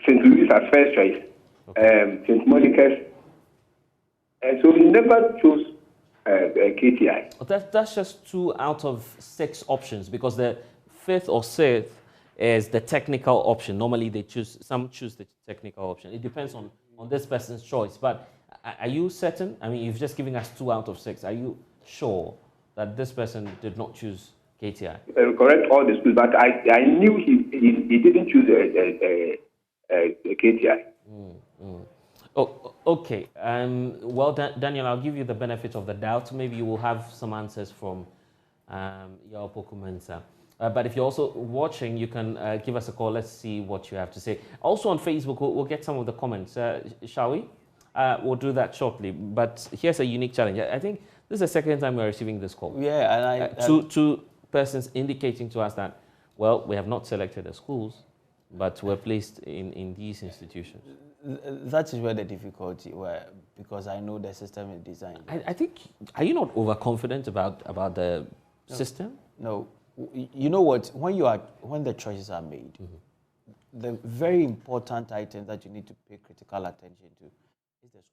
St. Louis as first choice, St. Monica's, and so he never chose KTI. That's just 2 out of 6 options, because the 5th or 6th is the technical option. Normally some choose the technical option. It depends on this person's choice. But are you certain? I mean, you've just given us 2 out of 6. Are you sure that this person did not choose KTI? Correct all the schools, but I knew he didn't choose KTI. Oh, okay. Well, Daniel, I'll give you the benefit of the doubt. Maybe you will have some answers from your Pokumensa. But if you're also watching, you can give us a call. Let's see what you have to say. Also on Facebook, we'll get some of the comments. Shall we? We'll do that shortly. But here's a unique challenge. I think this is the second time we're receiving this call. Yeah, and two persons indicating to us that, well, we have not selected the schools, but we're placed in these institutions. That is where the difficulty were, because I know the system is designed. I think, are you not overconfident about the system? No. You know what? When the choices are made, the very important item that you need to pay critical attention to is the school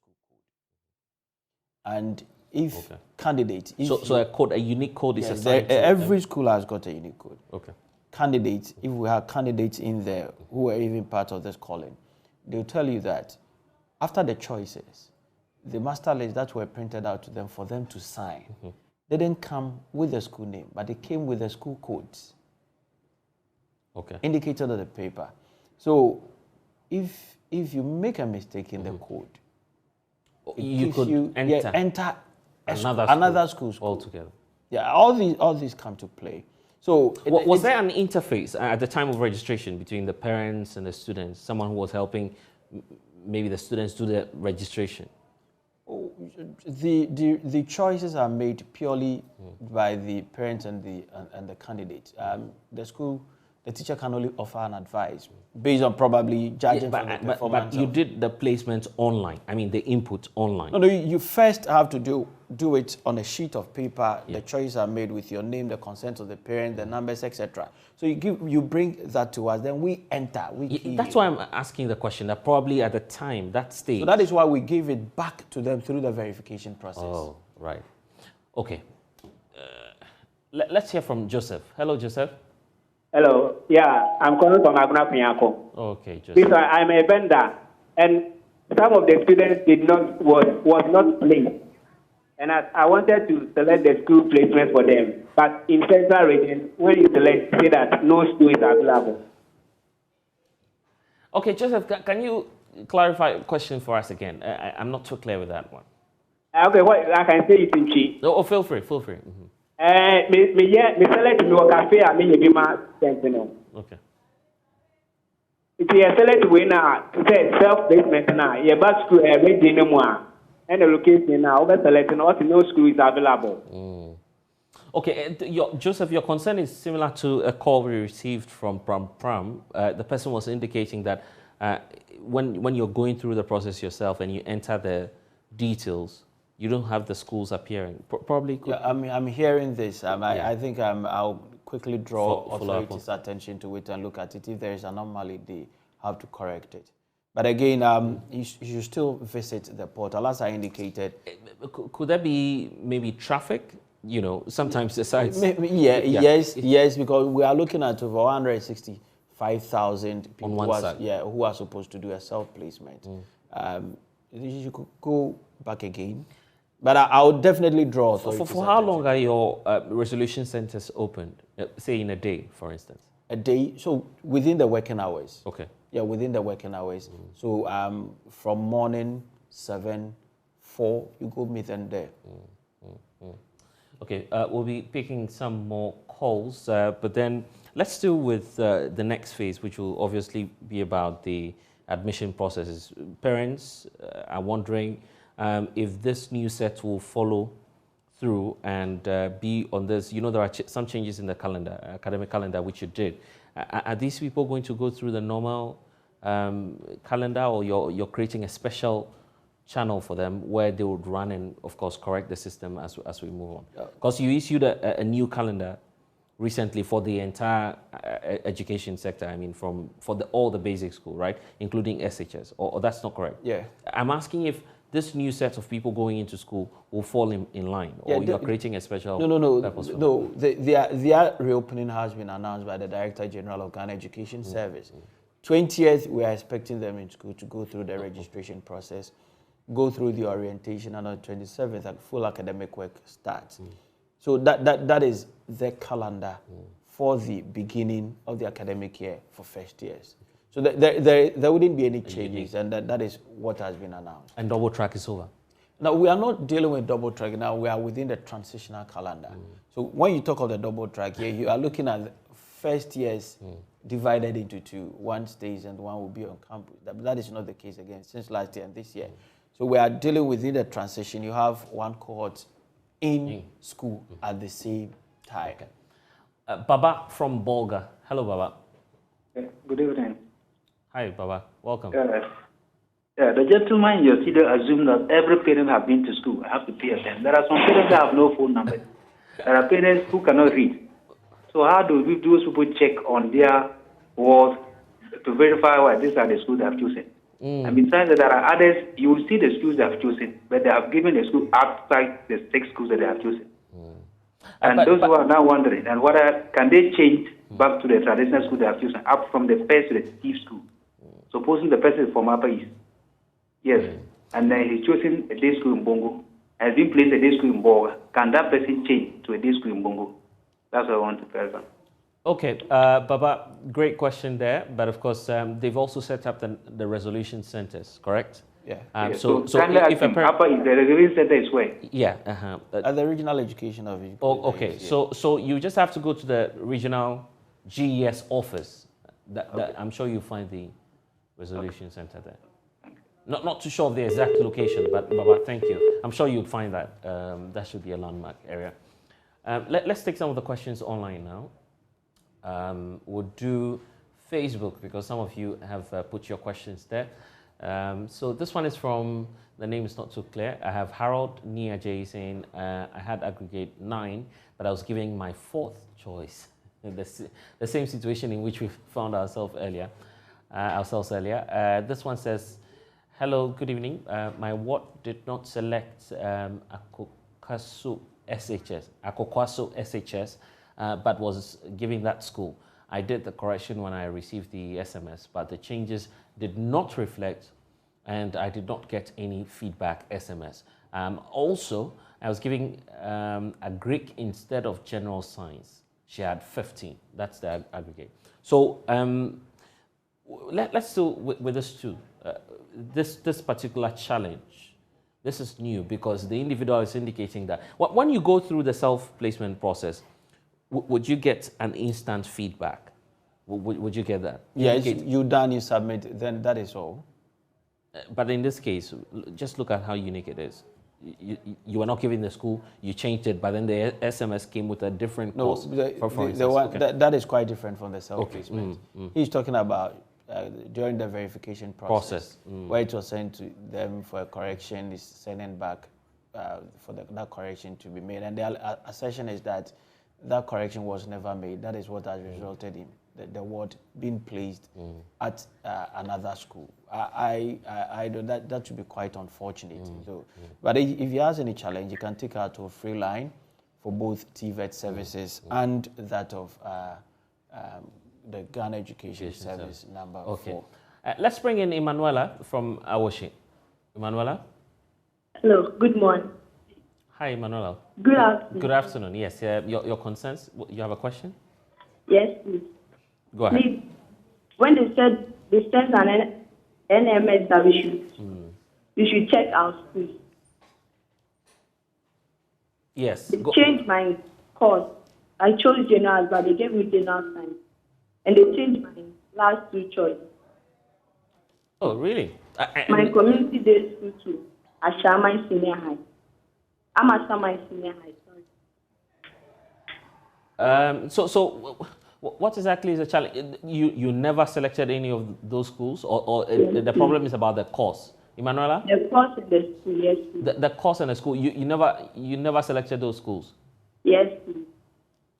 code. And if candidates, a unique code is assigned to every school has got a unique code. Okay. Candidates, if we have candidates in there who are even part of this calling, they'll tell you that after the choices, the master lists that were printed out to them for them to sign, they didn't come with the school name, but they came with the school codes indicated on the paper. So if you make a mistake in the code, you could enter another school altogether. Yeah, all these come to play. So was there an interface at the time of registration between the parents and the students? Someone who was helping maybe the students do the registration? The choices are made purely by the parents and the candidate. The teacher can only offer an advice based on probably judging from the performance. But you did the placement online. I mean, the input online. No, you first have to do it on a sheet of paper. The choices are made with your name, the consent of the parent, the numbers, etc. So you bring that to us, then we enter. That's why I'm asking the question. That probably at the time, that stage. So that is why we give it back to them through the verification process. Oh, right. Okay. Let's hear from Joseph. Hello, Joseph. Hello. Yeah, I'm calling from Aguna Pinyako. Okay, Joseph. Because I'm a vendor, and some of the students was not placed. And I wanted to select the school placement for them. But in central region, when you select, say that no school is available. Okay, Joseph, can you clarify a question for us again? I'm not too clear with that one. Okay, what I can say is in Chi. Oh, feel free. Me select no cafe. I mean, you ma sentinel. Okay. If you select winner, say self placement now. You back school every day no more. and the location now, over selecting all the no school is available. Okay, Joseph, your concern is similar to a call we received from Pram. The person was indicating that when you're going through the process yourself and you enter the details, you don't have the schools appearing. Probably. Yeah, I'm hearing this. I think I'll quickly draw authorities' attention to it and look at it. If there is an anomaly, they have to correct it. But again, you should still visit the portal, as I indicated. Could there be maybe traffic? You know, sometimes the sites. Yes, because we are looking at over 165,000 people who are supposed to do a self-placement. You could go back again. But I would definitely draw authorities' For how long are your resolution centers opened? Say in a day, for instance. A day, so within the working hours. Okay. Yeah, within the working hours. So from morning 7, 4, you go meet them there. Okay, we'll be picking some more calls, but then let's deal with the next phase, which will obviously be about the admission processes. Parents are wondering if this new set will follow through and be on this. You know, there are some changes in the calendar, academic calendar, which you did. Are these people going to go through the normal calendar, or you're creating a special channel for them where they would run and, of course, correct the system as we move on? Because you issued a new calendar recently for the entire education sector. I mean, for all the basic school, right, including SHS. Or that's not correct? Yeah. I'm asking if this new set of people going into school will fall in line, or you're creating a special purpose for them? Their reopening has been announced by the Director General of Ghana Education Service. 20th, we are expecting them in school to go through the registration process, go through the orientation, and on 27th, full academic work starts. So that is the calendar for the beginning of the academic year for first years. So there wouldn't be any changes, and that is what has been announced. And double track is over? Now, we are not dealing with double track now. We are within the transitional calendar. So when you talk of the double track here, you are looking at first years divided into two. One stays and one will be on campus. That is not the case again since last year and this year. So we are dealing within the transition. You have one cohort in school at the same time. Okay. Baba from Bolga. Hello, Baba. Good evening. Hi, Baba. Welcome. The gentleman in your studio assumed that every parent has been to school. I have to pay attention. There are some parents that have no phone number. There are parents who cannot read. So how do those people check on their walls to verify what these are the schools they have chosen? And besides that, there are others, you will see the schools they have chosen, but they have given the school outside the 6 schools that they have chosen. And those who are now wondering, and can they change back to the traditional school they have chosen, up from the first to the 5th school? Supposing the person is from Upper East. Yes. And then he's chosen a day school in Bongo, has been placed a day school in Boga. Can that person change to a day school in Bongo? That's what I want to clarify. Okay, Baba, great question there. But of course, they've also set up the resolution centers, correct? Yeah. So if a parent, the resolution center is where? Yeah. At the regional education office. Oh, okay. So you just have to go to the regional GES office. I'm sure you'll find the resolution center there. Not too sure of the exact location, but Baba, thank you. I'm sure you'll find that. That should be a landmark area. Let's take some of the questions online now. We'll do Facebook because some of you have put your questions there. So this one is from, the name is not too clear. I have Harold Niajay saying, I had aggregate 9, but I was giving my 4th choice. The same situation in which we found ourselves earlier. This one says, hello, good evening. My ward did not select Akokwaso SHS, but was giving that school. I did the correction when I received the SMS, but the changes did not reflect, and I did not get any feedback SMS. Also, I was giving a Greek instead of general science. She had 15. That's the aggregate. So let's do with this too. This particular challenge, this is new because the individual is indicating that when you go through the self-placement process, would you get an instant feedback? Would you get that? Yes, you done, you submit, then that is all. But in this case, just look at how unique it is. You were not giving the school, you changed it, but then the SMS came with a different course. That is quite different from the self-placement. He's talking about during the verification process. Where it was sent to them for a correction, is sending back for that correction to be made. And the assertion is that that correction was never made. That is what has resulted in the word being placed at another school. I do that should be quite unfortunate. But if he has any challenge, you can take out to a free line for both TVET services and that of the Ghana Education Service number 4. Let's bring in Emanuela from Awoshi. Emanuela? Hello, good morning. Hi, Emanuela. Good afternoon. Good afternoon. Yes, your concerns. You have a question? Yes, please. Go ahead. Please, when they said they sent an NMS that we should check our schools. Yes. They changed my course. I chose general, but they gave me general science. And they changed my last 2 choices. Oh, really? My community day school too. Ashama Senior High. I'm Ashama Senior High. Sorry. So what exactly is the challenge? You never selected any of those schools, or the problem is about the course? Emanuela? The course in the school, yes. The course in the school, you never selected those schools? Yes, please.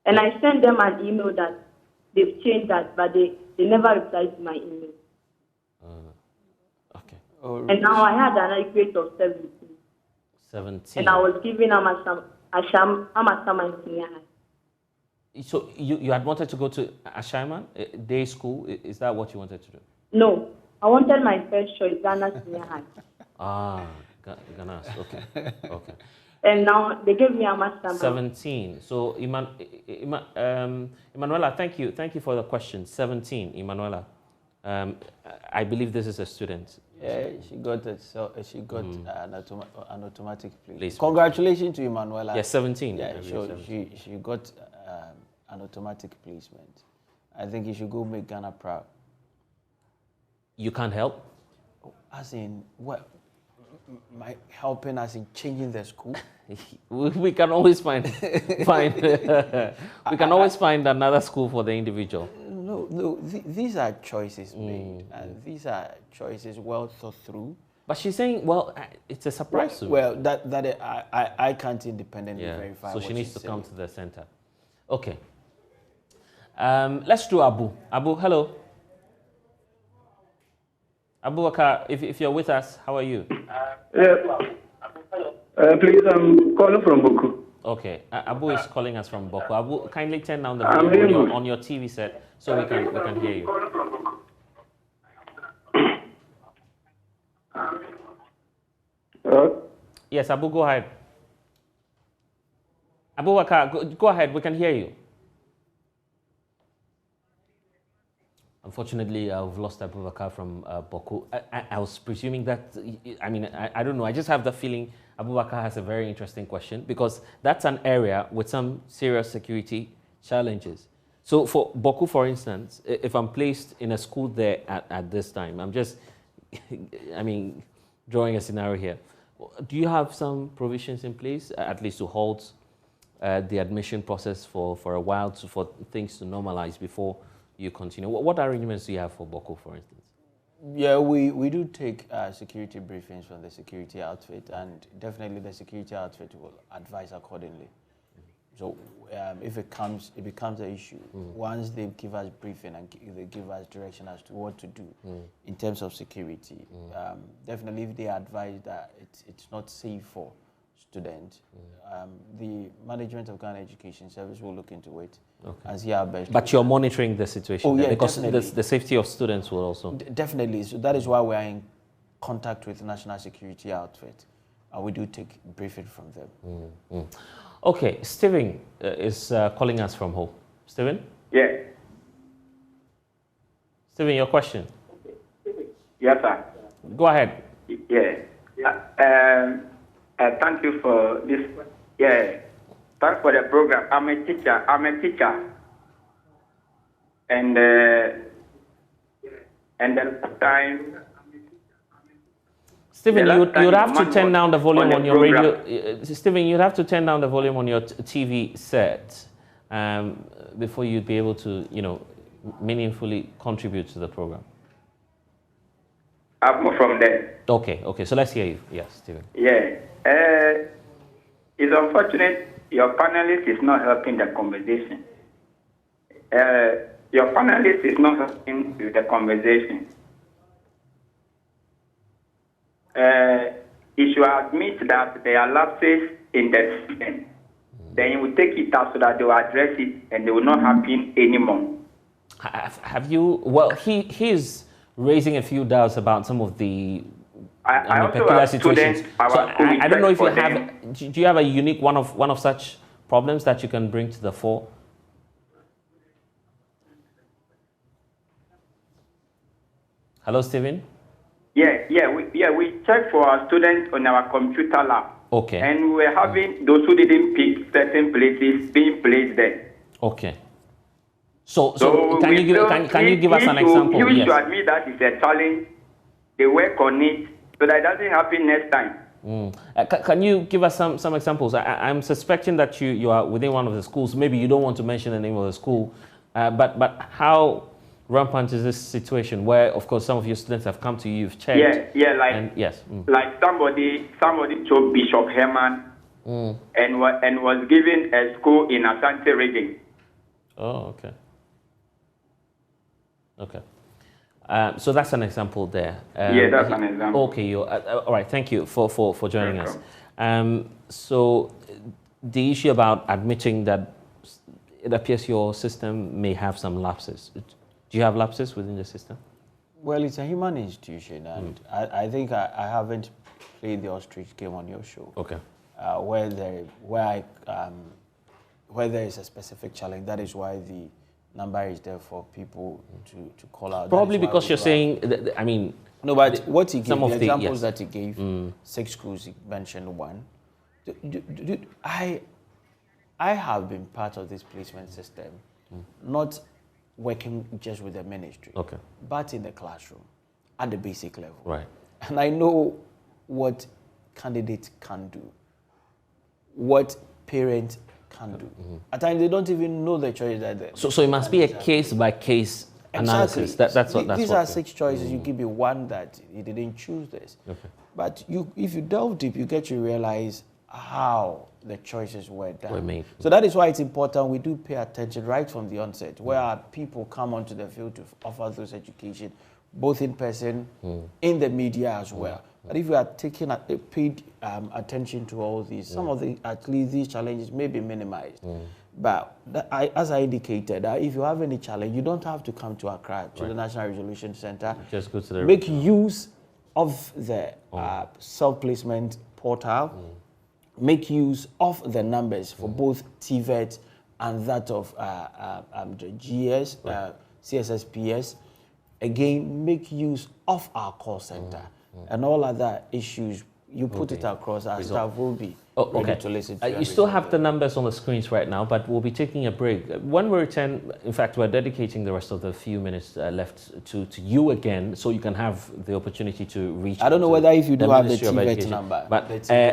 And I sent them an email that they've changed that, but they never replied to my email. Okay. And now I had an grade of 17. 17. And I was giving Ashama Senior High. So you had wanted to go to Ashaiman day school? Is that what you wanted to do? No, I wanted my first choice, Ghana Senior High. Ghana. Okay. Okay. And now they gave me a master. 17. So Emanuela, thank you for the question. 17, Emanuela. I believe this is a student. Yeah, she got an automatic place. Congratulations to Emanuela. Yes, 17. Yeah, she got an automatic placement. I think you should go make Ghana proud. You can't help? As in, what? My helping us in changing the school? We can always find we can always find another school for the individual. No, these are choices made, and these are choices well thought through. But she's saying, well, it's a surprise to me. Well, I can't independently verify. So she needs to come to the center. Okay. Let's do Abu. Abu, hello. Abu Bakar, if you're with us, how are you? Please, I'm calling from Boku. Okay, Abu is calling us from Boku. Abu, kindly turn down the volume on your TV set so we can hear you. Yes, Abu, go ahead. Abu Bakar, go ahead. We can hear you. Unfortunately, I've lost Abu Bakar from Boku. I was presuming that, I don't know. I just have the feeling Abu Bakar has a very interesting question because that's an area with some serious security challenges. So for Boku, for instance, if I'm placed in a school there at this time, I'm just, drawing a scenario here. Do you have some provisions in place, at least to halt the admission process for a while, for things to normalize before you continue? What arrangements do you have for Boku, for instance? Yeah, we do take security briefings from the security outfit, and definitely the security outfit will advise accordingly. So if it becomes an issue, once they give us briefing and they give us direction as to what to do in terms of security, definitely if they advise that it's not safe for students, the management of Ghana Education Service will look into it and see our best. But you're monitoring the situation because definitely. The safety of students will also... Definitely. So that is why we are in contact with National Security Outfit. And we do take briefing from them. Okay, Stephen is calling us from home. Stephen? Yeah. Stephen, your question? Yes, sir. Go ahead. Yeah. Thank you for this. Yeah. Thanks for the program. I'm a teacher. And then time Stephen, The you last time would have the to man turn was down the volume on a on your program. radio. Stephen, you'd have to turn down the volume on your TV set before you'd be able to, meaningfully contribute to the program. I've moved from there. Okay, okay. So let's hear you. Yes, Stephen. Yeah. It's unfortunate your panelist is not helping the conversation. Your panelist is not helping with the conversation. If you admit that there are lapses in the system, then you will take it out so that they will address it and they will not happen anymore. Have you? Well, he is raising a few doubts about some of the I also peculiar have situations. students. So I don't know if you for have. them. Do you have a unique one of such problems that you can bring to the fore? Hello, Stephen. We checked for our students on our computer lab. Okay. And we were having those who didn't pick certain places being placed there. Okay. So can you give us an example? You Yes. should admit that it's a challenge. They work on it so that it doesn't happen next time. Can you give us some examples? I'm suspecting that you are within one of the schools. Maybe you don't want to mention the name of the school, but how rampant is this situation where, of course, some of your students have come to you, you've checked? Like somebody told Bishop Herman and was given a school in Asante region. Oh, okay. Okay. So that's an example there. That's an example. Okay, all right. Thank you for joining us. So the issue about admitting that it appears your system may have some lapses. Do you have lapses within the system? Well, it's a human institution, and I think I haven't played the ostrich game on your show. Okay. Where there is a specific challenge, that is why the number is there for people to call out. Probably because you're saying, I mean... No, but what he gave, some of the the examples that he gave, 6 schools, he mentioned one. I have been part of this placement system, not working just with the ministry, but in the classroom, at the basic level. Right. And I know what candidates can do, what parents can do. At times, they don't even know the choice that they... So it must be a case-by-case analysis. Exactly. These are 6 choices. You give me one that he didn't choose this. Okay. But if you delve deep, you get to realize how the choices were done. Made. So that is why it's important we do pay attention right from the onset, where our people come onto the field to offer those education, both in person, in the media as well. But if we are taking paid attention to all these, some of at least these challenges may be minimized. But as I indicated, if you have any challenge, you don't have to come to Accra, to the National Resolution Center. Just go to the... Make use of the self-placement portal. Make use of the numbers for both TVET and that of the GS, CSSPS. Again, make use of our call center and all other issues. You put it across, our staff will be ready to listen to you still have the numbers on the screens right now, but we'll be taking a break. When we return, in fact, we're dedicating the rest of the few minutes left to you again, so you can have the opportunity to reach. I don't know whether if you do have the TVET number. But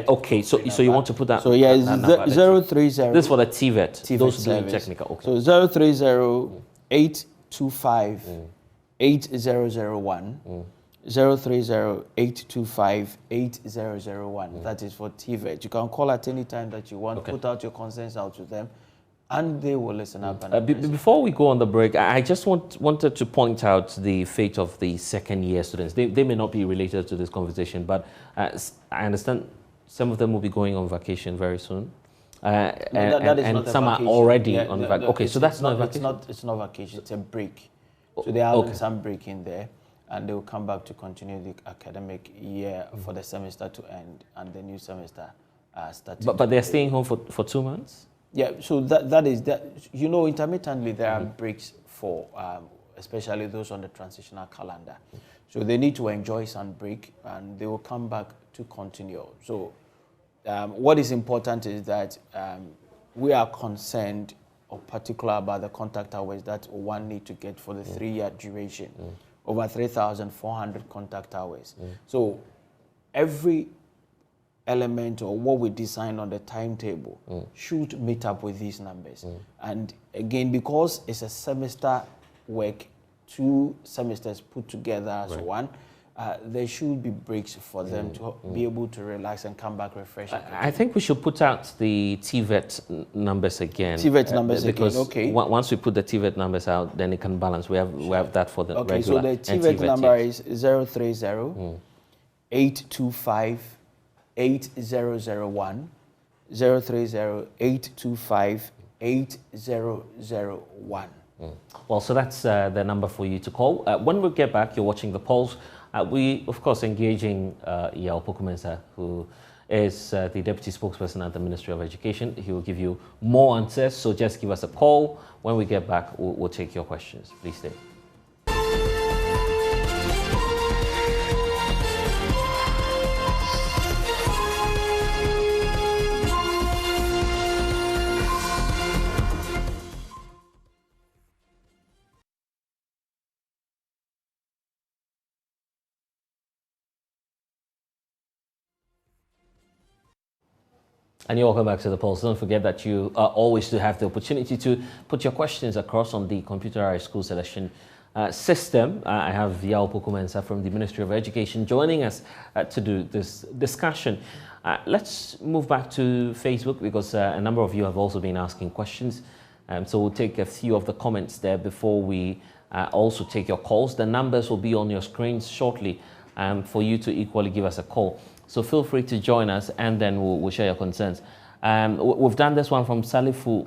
okay, so you want to put that? So yeah, it's that 030. This is for the TVET. Those doing technical. Okay. So 030-825-8001. 030-825-8001. That is for TVET. You can call at any time that you want, put out your concerns out to them, and they will listen up. And before we go on the break, I just wanted to point out the fate of the second-year students. They may not be related to this conversation, but I understand some of them will be going on vacation very soon. And some are already on vacation. Okay, so that's not vacation? It's not vacation, it's a break. So they have some break in there, and they will come back to continue the academic year for the semester to end and the new semester starting. But they're staying home for 2 months? Yeah, so that is that. You know, intermittently there are breaks for especially those on the transitional calendar. So they need to enjoy some break and they will come back to continue. So what is important is that we are concerned or particular about the contact hours that one need to get for the 3-year duration. Over 3,400 contact hours. So every element or what we design on the timetable should meet up with these numbers. And again, because it's a semester work, 2 semesters put together as one, there should be breaks for them to be able to relax and come back refreshed. I think we should put out the TVET numbers again. TVET numbers because again, okay. Once we put the TVET numbers out, then it can balance. We have that for the regular. Okay, so the TVET number is 030 825 8001, 030 825 8001. Well, so that's the number for you to call. When we get back, you're watching the polls. We, of course, engaging Yao Pokumensa, who is the Deputy Spokesperson at the Ministry of Education. He will give you more answers, so just give us a call. When we get back, we'll take your questions. Please stay. And you're welcome back to the polls. Don't forget that you always do have the opportunity to put your questions across on the computerized school selection system. I have Yao Pokumensa from the Ministry of Education joining us to do this discussion. Let's move back to Facebook because a number of you have also been asking questions. So we'll take a few of the comments there before we also take your calls. The numbers will be on your screens shortly for you to equally give us a call. So feel free to join us and then we'll share your concerns. We've done this one from Salifu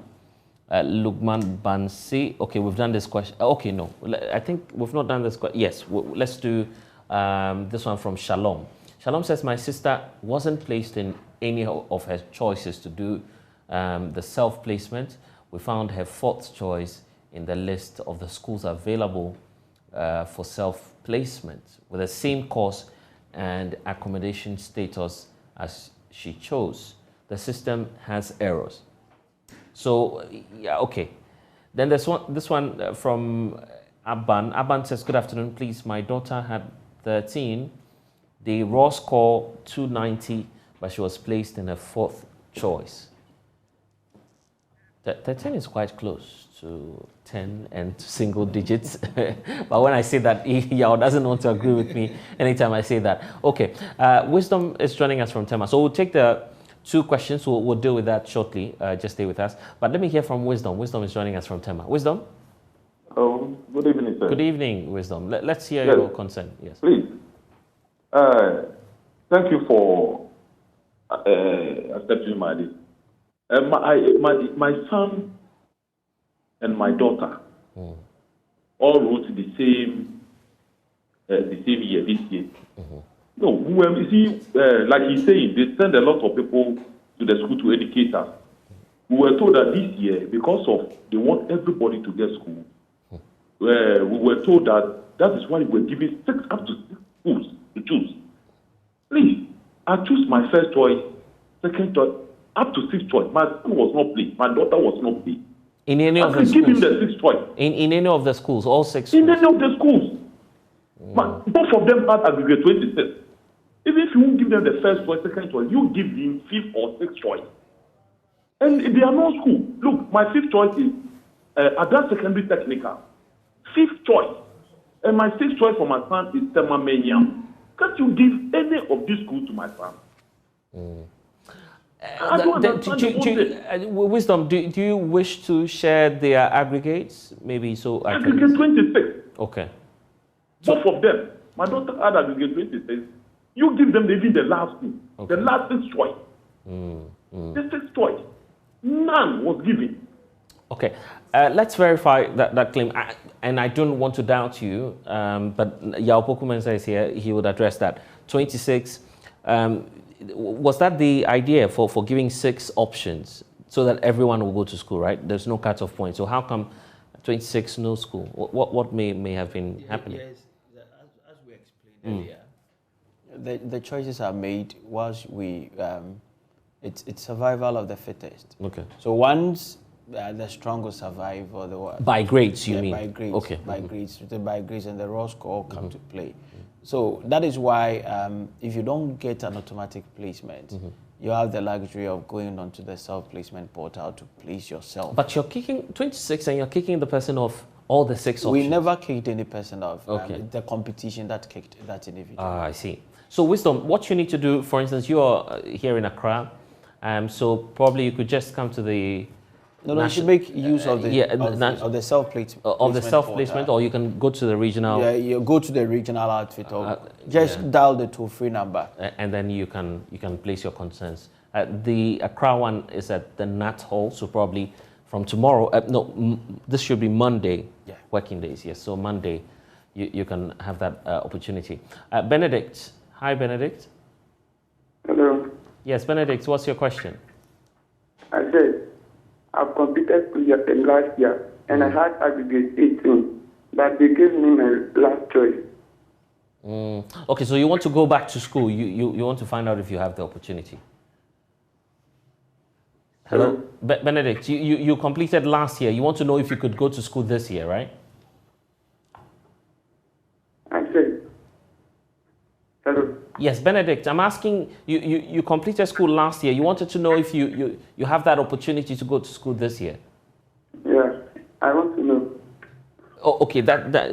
Lugman Bansi. Okay, we've done this question. Okay, no, I think we've not done this question. Yes, let's do this one from Shalom. Shalom says, my sister wasn't placed in any of her choices to do the self-placement. We found her 4th choice in the list of the schools available for self-placement with the same course and accommodation status as she chose. The system has errors. So, yeah, okay. Then this one from Abban. Abban says, good afternoon, please. My daughter had 13, the raw score 290, but she was placed in her 4th choice. 13 is quite close to 10 and single digits. But when I say that, Yao doesn't want to agree with me anytime I say that. Okay, Wisdom is joining us from Tema. So we'll take the 2 questions. We'll deal with that shortly. Just stay with us. But let me hear from Wisdom. Wisdom is joining us from Tema. Wisdom? Oh, good evening, sir. Good evening, Wisdom. Let's hear your concern. Yes. Please. Thank you for accepting my list. My son and my daughter all wrote the same year, this year. No, you see, like he's saying, they send a lot of people to the school to educate us. We were told that this year, because of they want everybody to get school, we were told that is why we were giving up to 6 schools to choose. Please, I choose my first choice, second choice, up to 6th choice. My son was not placed. My daughter was not placed. In any of the schools? Give him the 6th choice. In any of the schools, all 6 schools? In any of the schools. Both of them had aggregate 26. Even if you won't give them the first choice, second choice, you give him 5th or 6th choice. And they are not school. Look, my 5th choice is Adult Secondary Technical. 5th choice. And my 6th choice for my son is Temamenya. Can't you give any of these schools to my son? Wisdom, do you wish to share their aggregates? Maybe so I can... Aggregate 26. Okay. Both of them. My daughter had aggregate 26. You give them even the last two. Okay. The last 6th choice. The 6th choice. None was given. Okay. Let's verify that claim. And I don't want to doubt you, but Yao Pokumensa is here. He would address that. 26. Was that the idea for giving 6 options so that everyone will go to school, right? There's no cut-off point. So how come 26 no school? What may have been happening? Yes, as we explained earlier, the choices are made whilst we, it's survival of the fittest. Okay. So once the strongest survive, or by grades, you mean? By grades. Okay. By grades, and the raw score come to play. So that is why if you don't get an automatic placement, you have the luxury of going onto the self-placement portal to place yourself. But you're kicking 26 and you're kicking the person off all the 6 options. We never kicked any person off. Okay. The competition that kicked that individual. Ah, I see. So Wisdom, what you need to do, for instance, you are here in Accra, so probably you could just come to the... No, you should make use of the of the self-placement. Of the self-placement, or you can go to the regional... Yeah, you go to the regional outfit, or just dial the toll-free number. And then you can place your concerns. The Accra one is at the Nat Hall, so probably from tomorrow... this should be Monday, working days, yes. So Monday, you can have that opportunity. Benedict. Hi, Benedict. Hello. Yes, Benedict, what's your question? I said, I've completed pre-FM last year, and I had aggregate 18, but they gave me my last choice. Okay, so you want to go back to school. You want to find out if you have the opportunity. Hello? Benedict, you completed last year. You want to know if you could go to school this year, right? I said, hello. Yes, Benedict, I'm asking, you completed school last year. You wanted to know if you have that opportunity to go to school this year. Yeah, I want to know. Oh, okay,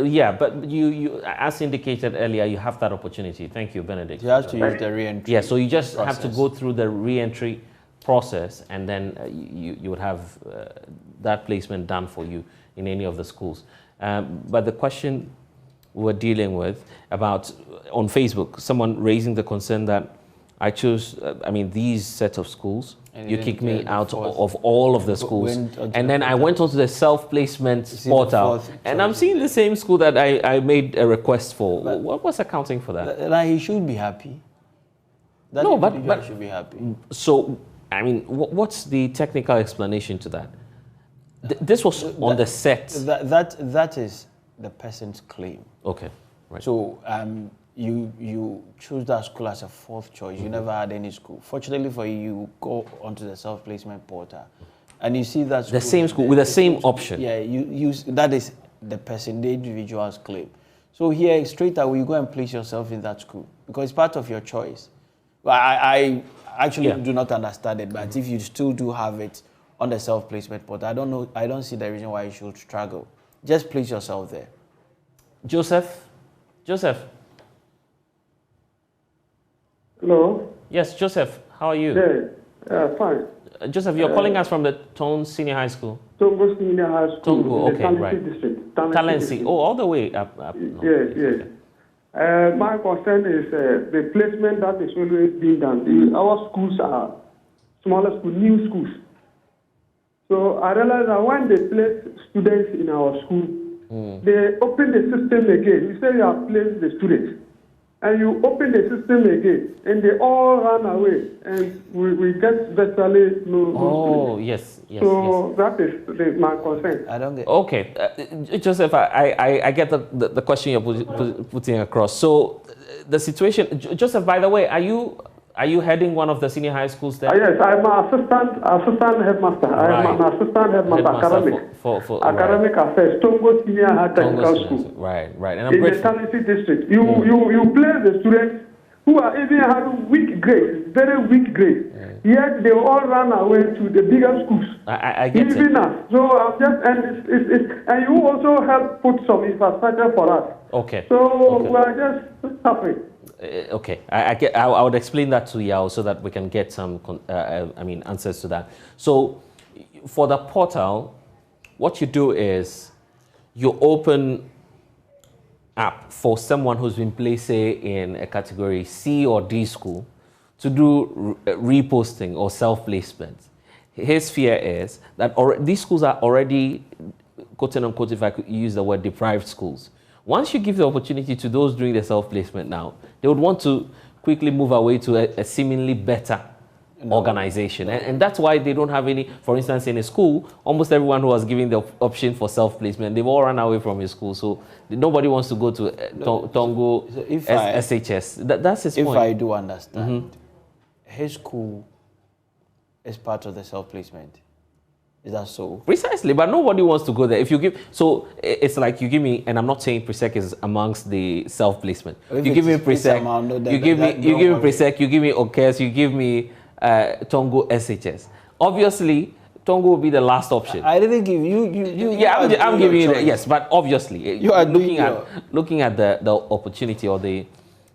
yeah, but you as indicated earlier, you have that opportunity. Thank you, Benedict. You have to use the re-entry. Yeah, so you just have to go through the re-entry process, and then you would have that placement done for you in any of the schools. But the question we're dealing with about on Facebook, someone raising the concern that I chose, these set of schools, you kicked me out of all of the schools. And then I went onto the self-placement portal, and I'm seeing the same school that I made a request for. What was accounting for that? Like, he should be happy. But should be happy. So, what's the technical explanation to that? This was on the set. That is the person's claim. Okay, right. So you choose that school as a fourth choice. You never had any school. Fortunately for you, you go onto the self-placement portal, and you see that the same school with the same option. Yeah, you use that is the person, the individual's claim. So here, straight away, you go and place yourself in that school because it's part of your choice. Well, I actually do not understand it, but if you still do have it on the self-placement portal, I don't see the reason why you should struggle. Just place yourself there. Joseph? Hello? Yes, Joseph, how are you? Yeah, fine. Joseph, you're calling us from the Tone Senior High School? Tongo Senior High School. Tongo, okay, right. District. Talensi. Oh, all the way up. Yes. My concern is the placement that is always being done. Our schools are smaller schools, new schools. So I realize that when they place students in our school, they open the system again. You say you have placed the students, and you open the system again, and they all run away, and we get virtually no students. Yes. So that is my concern. I don't get. Okay, Joseph, I get the question you're putting across. So the situation, Joseph, by the way, are you heading one of the senior high schools there? Yes, I'm an assistant headmaster. Right. I'm an assistant headmaster academic. For academic affairs, Tongo Senior High Technical School. Right. And I'm in grateful. the Talensi district. You place the students who are even having weak grades, very weak grades. Yet they all run away to the bigger schools. I get even it. us. So I'm just and you also help put some infrastructure for us. Okay. So we are just suffering. Okay, I would explain that to Yao so that we can get some answers to that. So for the portal, what you do is you open app for someone who's been placed, say, in a category C or D school to do reposting or self-placement. His fear is that these schools are already, quote unquote, if I could use the word, deprived schools. Once you give the opportunity to those doing the self-placement now, they would want to quickly move away to a seemingly better organization. And that's why they don't have any, for instance, in a school, almost everyone who was given the option for self-placement, they've all run away from a school. So nobody wants to go to Tongo SHS. That's his point. If I do understand, his school is part of the self-placement. Is that so? Precisely, but nobody wants to go there. If you give, so it's like you give me, and I'm not saying Presec is amongst the self-placement. You give me Presec, you give me Presec, you give me OKS, you give me Tongo SHS. Obviously, Tongo will be the last option. I didn't give you. Yeah, I'm giving you. Yes, but obviously, you are looking at the opportunity or the,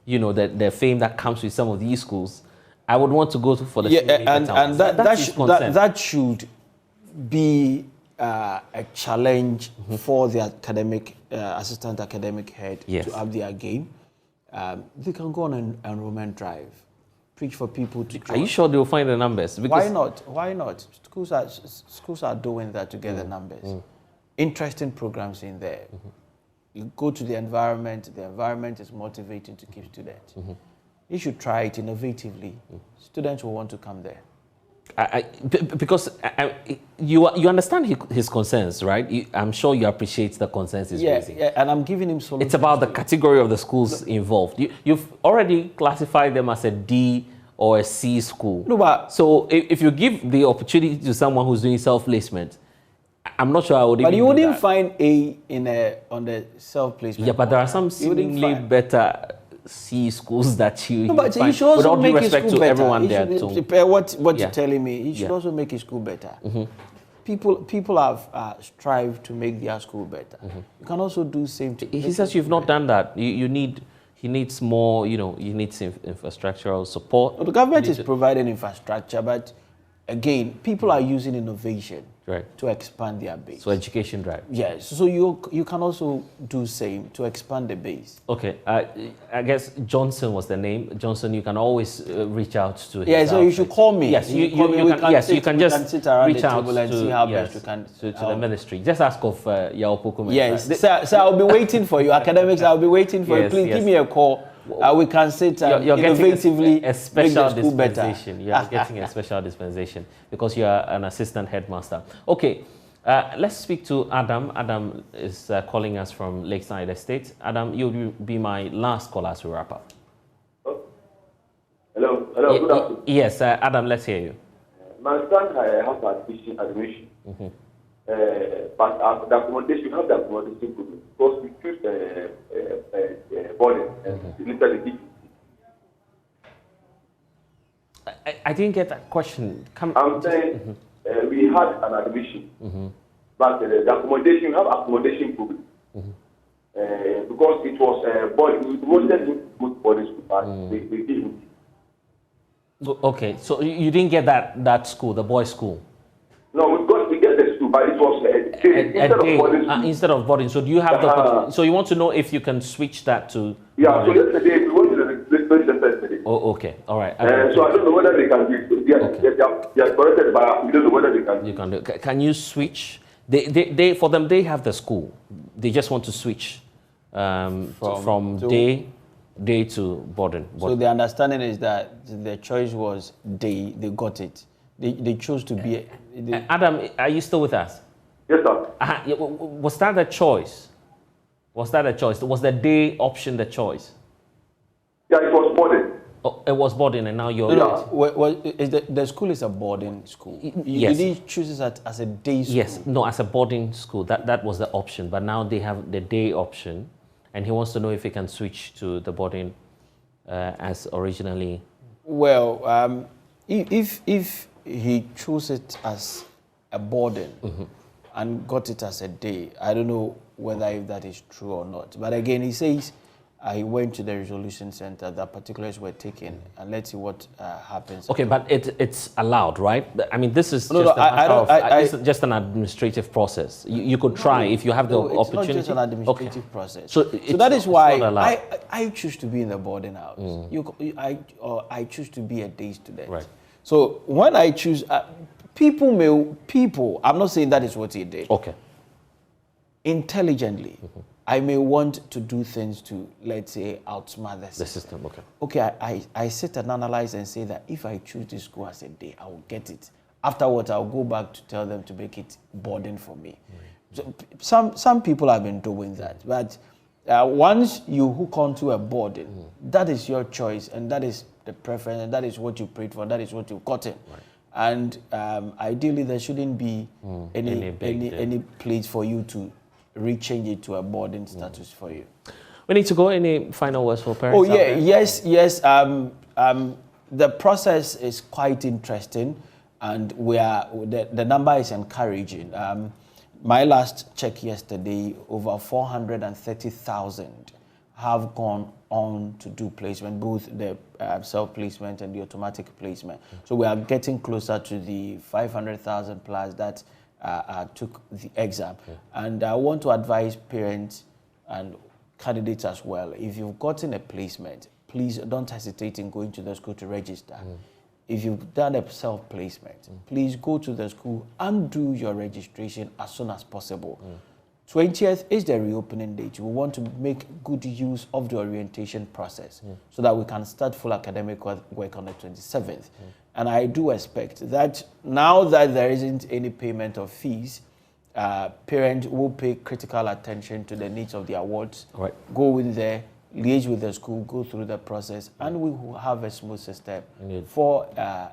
you know, the fame that comes with some of these schools. I would want to go for the and that should be a challenge for the academic assistant academic head to up their game. They can go on an enrollment drive, preach for people to join. Are you sure they'll find the numbers? Why not? Why not? Schools are doing that to get the numbers. Interesting programs in there. You go to the environment is motivating to keep students. You should try it innovatively. Students will want to come there. Because you understand his concerns, right? I'm sure you appreciate the concerns he's raising. Yeah, and I'm giving him solutions. It's about the category of the schools involved. You've already classified them as a D or a C school. No, but so if you give the opportunity to someone who's doing self-placement, I'm not sure I would. But you wouldn't find A on the self-placement. Yeah, but there are some seemingly better C schools that you. No, but find, you should also make his school better. Everyone there too. What you're telling me, you should also make his school better. People have strived to make their school better. You can also do same. He says you've not done that. He needs more. You know, he needs infrastructural support. Well, the government is providing infrastructure, but again, people are using innovation to expand their base. So education drive. Yes. So you can also do same to expand the base. Okay. I guess Johnson was the name. Johnson, you can always reach out to him. Yeah. So you should call me. Yes. You can just sit around reach the out table and to, see how best we can to the ministry. Just ask of Yao Pokume. Yes. So I'll be waiting for you. Academics, I'll be waiting for you. Please give me a call. We can sit and innovatively a special make the school dispensation. better. You're getting a special dispensation because you are an assistant headmaster. Okay, let's speak to Adam. Adam is calling us from Lakeside Estate. Adam, you'll be my last caller as we wrap up. Hello, good afternoon. Yes, Adam, let's hear you. My son has admission. But the accommodation, you have the accommodation problem because we choose boarding and literally I didn't get that question. I'm saying we had an admission, but the accommodation, you have accommodation problem because it was boarding. We wanted to put boarding school, but they didn't. Okay, so you didn't get that school, the boys' school. No, we get the school, but it was a day instead of boarding. So do you have the? So you want to know if you can switch that to? Yeah. So yesterday we went to the center yesterday. Oh, okay, all right. So I don't know whether they can do it. They are corrected, but we don't know whether they can. You can do. Can you switch? They for them they have the school. They just want to switch from day to boarding. So the understanding is that the choice was day. They got it. They chose to be. Adam, are you still with us? Yes, sir. Was that the choice? Was that a choice? Was the day option the choice? Yeah, it was boarding. Oh, it was boarding, and now you're. The school is a boarding school. Yes. Did he choose it as a day school? Yes. No, as a boarding school. That was the option, but now they have the day option, and he wants to know if he can switch to the boarding as originally. Well, if he chose it as a boarding and got it as a day, I don't know whether if that is true or not. But again, he says I went to the resolution center, the particulars were taken, and let's see what happens. Okay, but it's allowed, right? I mean, this is just an administrative process. You could try if you have the opportunity. It's not just an administrative process. So that is why I choose to be in the boarding house. I choose to be a day student. Right. So when I choose, people, I'm not saying that is what he did. Okay. Intelligently, I may want to do things to, let's say, outsmart the system. Okay. Okay, I sit and analyze and say that if I choose this school as a day, I will get it. Afterwards, I'll go back to tell them to make it boarding for me. So some people have been doing that, but once you hook onto a boarding, that is your choice, and that is the preference, and that is what you prayed for, that is what you've gotten. And ideally, there shouldn't be any place for you to rechange it to a boarding status for you. We need to go. Any final words for parents? Oh yeah, yes. The process is quite interesting, and the number is encouraging. My last check yesterday, over 430,000 have gone on to do placement, both the self-placement and the automatic placement. So we are getting closer to the 500,000 plus that took the exam. And I want to advise parents and candidates as well, if you've gotten a placement, please don't hesitate in going to the school to register. If you've done a self-placement, please go to the school and do your registration as soon as possible. 20th is the reopening date. We want to make good use of the orientation process so that we can start full academic work on the 27th. And I do expect that now that there isn't any payment of fees, parents will pay critical attention to the needs of the awards, go in there, liaise with the school, go through the process, and we will have a smooth system for a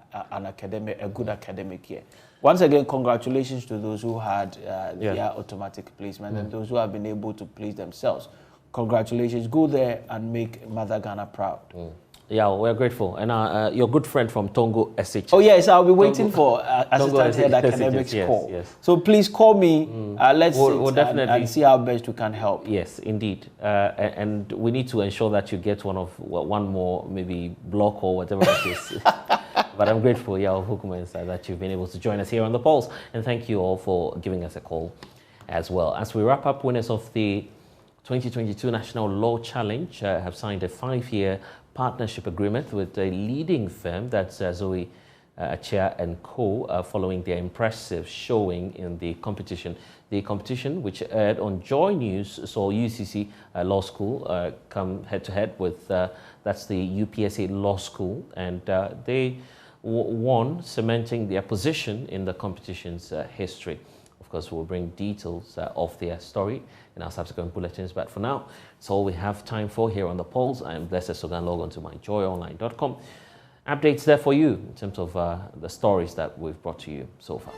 good academic year. Once again, congratulations to those who had their automatic placement and those who have been able to place themselves. Congratulations. Go there and make Mother Ghana proud. Yeah, we're grateful. And your good friend from Tongo SH. Oh, yes, I'll be waiting for Assistant Head Academics call. Yes. So please call me. Let's we'll definitely and see how best we can help. Yes, indeed. And we need to ensure that you get one more, maybe block or whatever it is. But I'm grateful, that you've been able to join us here on The Pulse. And thank you all for giving us a call as well. As we wrap up, winners of the 2022 National Law Challenge have signed a 5-year partnership agreement with a leading firm, that's Zoe Chia and Co, following their impressive showing in the competition. The competition, which aired on Joy News, saw UCC Law School come head-to-head with, that's the UPSA Law School, and they won, cementing their position in the competition's history. Of course, we'll bring details of their story in our subsequent bulletins, but for now, it's all we have time for here on The Pulse. I am Blessed Sogah. Log on to myjoyonline.com. Updates there for you in terms of the stories that we've brought to you so far.